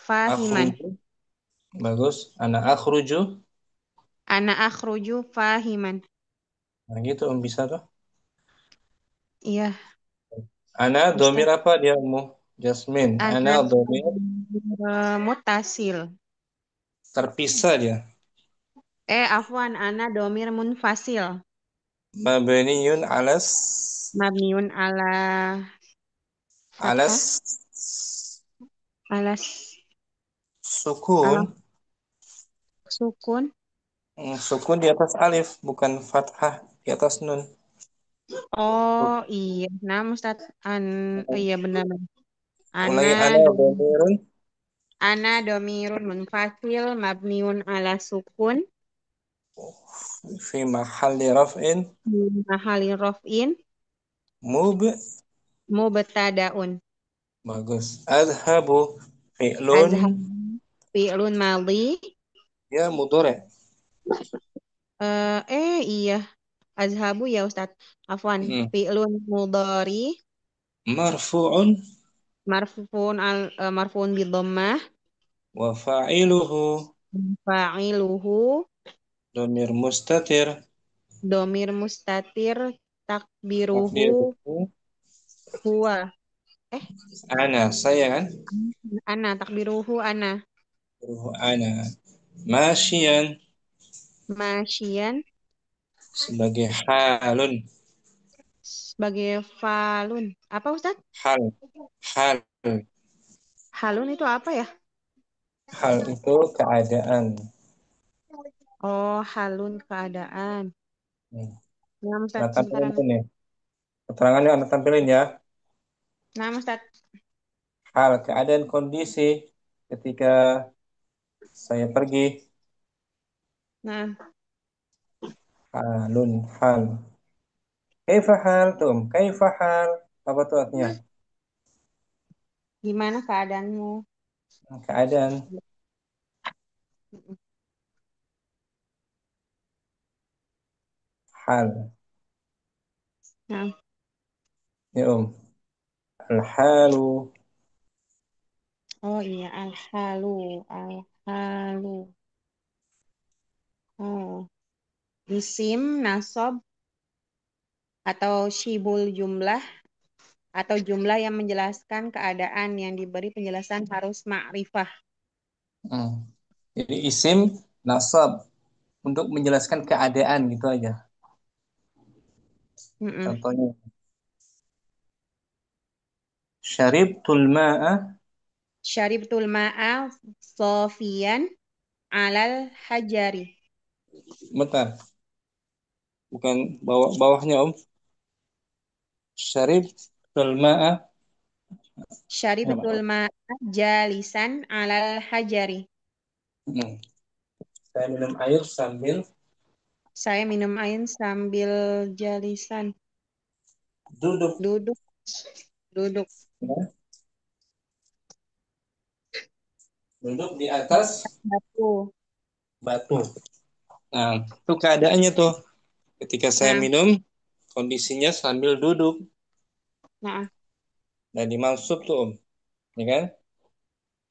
fahiman. Akhruju. Bagus. Ana akhruju. Ana akhruju fahiman. Nah gitu Om bisa tuh. Iya, Ana domir Ustaz. apa dia Ummu? Jasmine. Ana Ana domir mutasil. terpisah dia. Afwan, ana domir munfasil. Mabniyun Mabniun alas fathah. Alas sukun. ala sukun. Sukun di atas alif, bukan fathah di atas nun. Oh iya, nah Ustaz. Iya benar. Ana Ulangi domirun ana domirun munfasil mabniun ala sukun fi mahalli raf'in mahali rofin mub. mubtadaun. Bagus. Adhabu fi'lun Azhar fi'lun madhi. ya mudhari. Iya. Azhabu ya Ustaz. Afwan. Hmm. Fi'lun mudhari Marfu'un marfuun bi dhammah wa fa'iluhu fa'iluhu domir mustatir domir mustatir takbiruhu takdiruhu huwa. Eh, ana saya kan. ana takbiruhu ana. Ana masyian Masyian sebagai halun. sebagai falun. Apa Ustaz? Hal hal Halun itu apa ya? hal itu keadaan. Oh, halun keadaan. Hmm. Nah, Nah, Ustaz, sebentar. tampilin tuh nih. Keterangannya Anda tampilin ya. Nah, Ustaz. Hal keadaan kondisi ketika saya pergi. Nah, Halun hal. Kaifa hal tuh? Kaifa hal? Apa tuh artinya? gimana keadaanmu? Keadaan hal. Nah, Ya Al-halu oh iya, al-halu, al-halu. Oh, isim, nasob, atau syibul jumlah, atau jumlah yang menjelaskan keadaan yang diberi penjelasan harus ma'rifah. Hmm. Jadi isim nasab untuk menjelaskan keadaan gitu aja. Mm-mm. Contohnya syaribtul ma'a. Syaribtul ma'a sofian alal hajari. Bentar, bukan bawahnya Om. Syaribtul ma'a. Syaribtul ma'a jalisan alal hajari. Hmm. Saya minum air sambil Saya minum air sambil jalisan. duduk. Duduk. Duduk. Ya. Duduk di atas Batu. batu. Nah, itu keadaannya tuh. Ketika saya Nah, minum, kondisinya sambil duduk. nah, Nah, dimaksud tuh Om. Ya kan?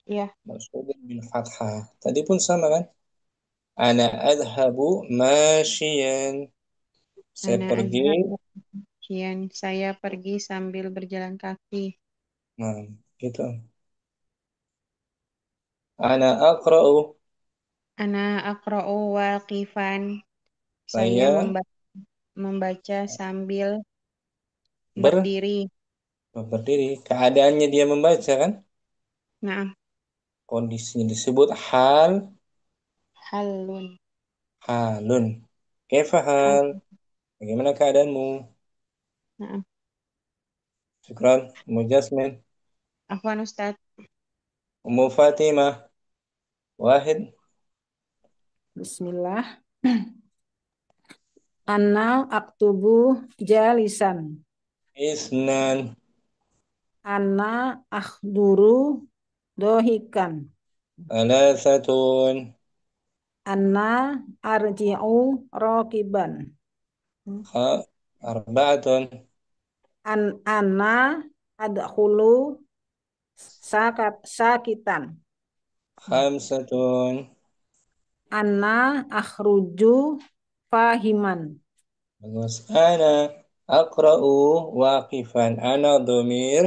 Iya. Mansubun bil fathah. Tadi pun sama kan? Ana adhabu masyian. Saya Ana pergi. adhabu masyian. Saya pergi sambil berjalan kaki. Nah, gitu. Ana aqra'u. Ana aqra'u waqifan. Saya Saya membaca sambil ber berdiri. berdiri. Keadaannya dia membaca kan? Nah, Kondisinya disebut hal halun. halun. Kaifa Hal. hal? Bagaimana keadaanmu? Nah, Syukran. Ummu Jasmin. afwan Ustaz. Ummu Fatimah. Wahid. Bismillah. Ana aktubu jalisan. Isnan. Ana akhduru dohikan. Thalathatun. Ana arji'u rokiban. Arba'atun. Ana adkhulu sakitan. Khamsatun. Ana akhruju fahiman. Bagus. Ana aqra'u waqifan. Ana dhamir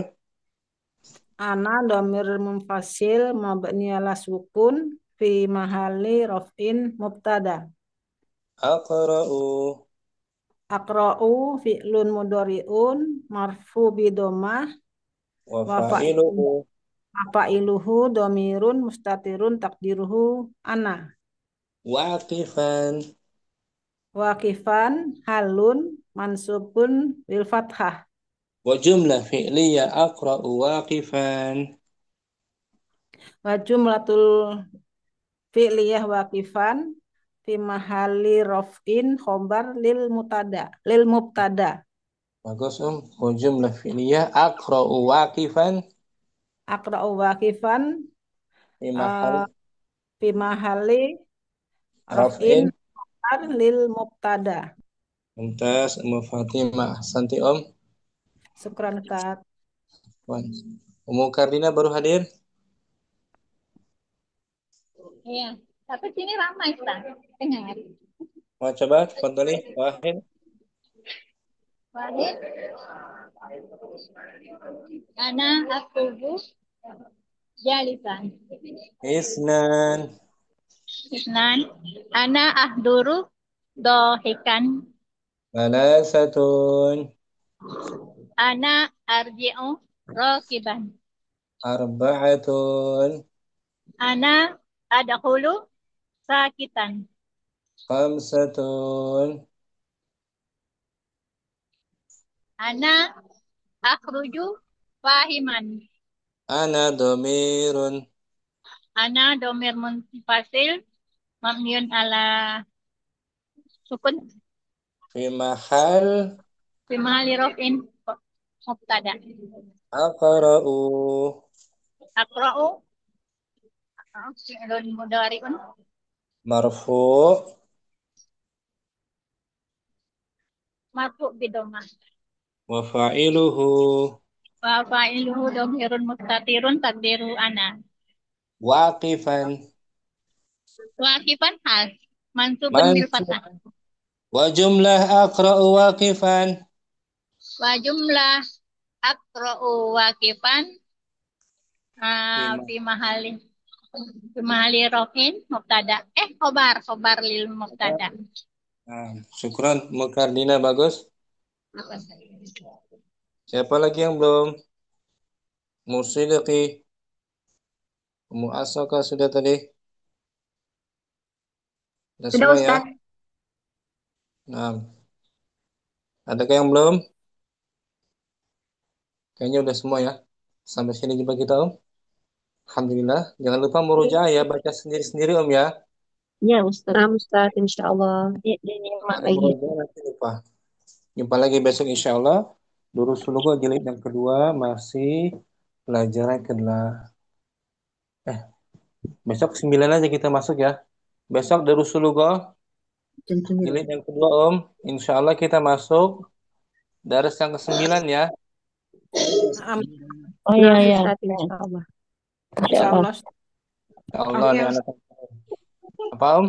Ana domir munfasil mabni ala sukun fi mahali raf'in mubtada. aqra'u Aqra'u fi'lun mudhari'un marfu bidomah wa wa fa'iluhu fa'iluhu domirun mustatirun takdiruhu ana. waqifan Waqifan halun mansubun bil fathah. wa jumlah fi'liyah aqra'u waqifan Wa jumlatul fi'liyah waqifan fi mahali raf'in khobar lil mubtada. bagus wa jumlah fi'liyah aqra'u waqifan Aqra'u waqifan fi mahal fi mahali raf'in raf'in khobar lil mubtada. mumtaz. Ummu Fatimah santi Syukran Ustaz. Ummu Kardina baru hadir. Iya. Tapi sini ramai, Ustaz. Dengar. Mau coba tafadhali Wahid. Wahid. Ana aktubu jalisan. Isnan. Isnan. Ana ahduru dohikan. Thalathatun. Ana arji'u rokiban. Arba'atun. Ana adkhulu sakitan. Khamsatun. Ana akhruju fahiman. Ana dhamirun Ana domir munfasil mabniun ala sukun fi mahal fi mahali raf'in mubtada. aqra'u Aqra'u fi'lun mudhari'un marfu' marfu' bidomah. wa fa'iluhu Wa fa'iluhu domirun mustatirun takdiru ana. waqifan Waqifan hal mansubun bil mansub fathah. wa jumlah aqra'u waqifan Wa jumlah aqra'u waqifan fi mahali raf'in mubtada. Khobar lil mubtada. Nah, syukran Mukardina bagus. Siapa lagi yang belum? Musidqi Mu'asaka sudah tadi? Sudah Sudah semua ya? Ustaz. Nah, adakah yang belum? Kayaknya udah semua ya. Sampai sini jumpa kita Alhamdulillah. Jangan lupa murojaah ya, baca sendiri-sendiri ya. Ya Ustaz. Nah Ustaz, insya Allah. Nyimak Kalau lagi. murojaah nanti lupa. Jumpa lagi besok insya Allah. Durus Sulugo jilid yang kedua masih pelajaran kedua. Besok 9 aja kita masuk ya. Besok Durus Sulugo jilid yang kedua Insya Allah kita masuk daras yang ke-9 ya. Naam. Oh iya, Nah, ya. Ustaz, insya Allah. Insya Insya Allah. Allah. Ya Allah Oke, nih anak. Apa Om?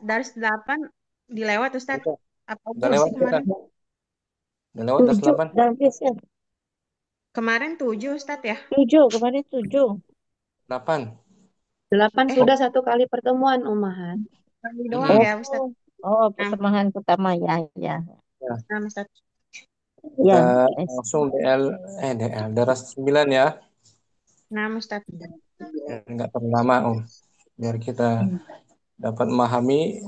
Dars 8 dilewat Ustadz. Udah, Apa udah belum lewat sih kita. kemarin? Udah lewat das 7 8. dalam ya. Kemarin 7 Ustadz ya? 7 kemarin 7. 8. 8 Eh, sudah satu kali pertemuan, Umahat. kali doang Oh, ya Ustadz. oh Nah, pertemuan pertama ya, ya. Ya, nah Ustadz. Ya, kita yes. langsung daras 9 ya. Nah Ustadz. Enggak terlalu lama Om. Biar kita dapat memahami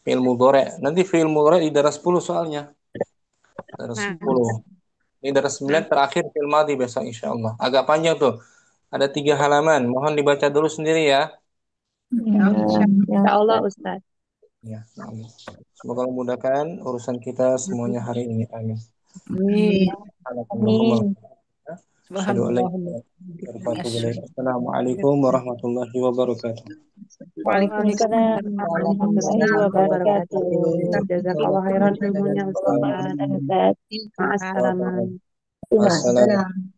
fi'il mudhari'. Nanti fi'il mudhari' di daras 10 soalnya. Daras Nah, 10. Ini daras 9 terakhir fi'il madhi besok insyaallah. Agak panjang tuh. Ada 3 halaman. Mohon dibaca dulu sendiri ya. Ya, ya, Insya Allah, Ustaz. Ustaz. Ya, amin. Semoga memudahkan urusan kita semuanya hari ini. Amin. Amin. Amin. Assalamualaikum warahmatullahi wabarakatuh. Waalaikumsalam Warahmatullahi wabarakatuh. Jazakallah khairan ilmunya, Ustaz. Ustaz. Ma'assalamah. Wassalam.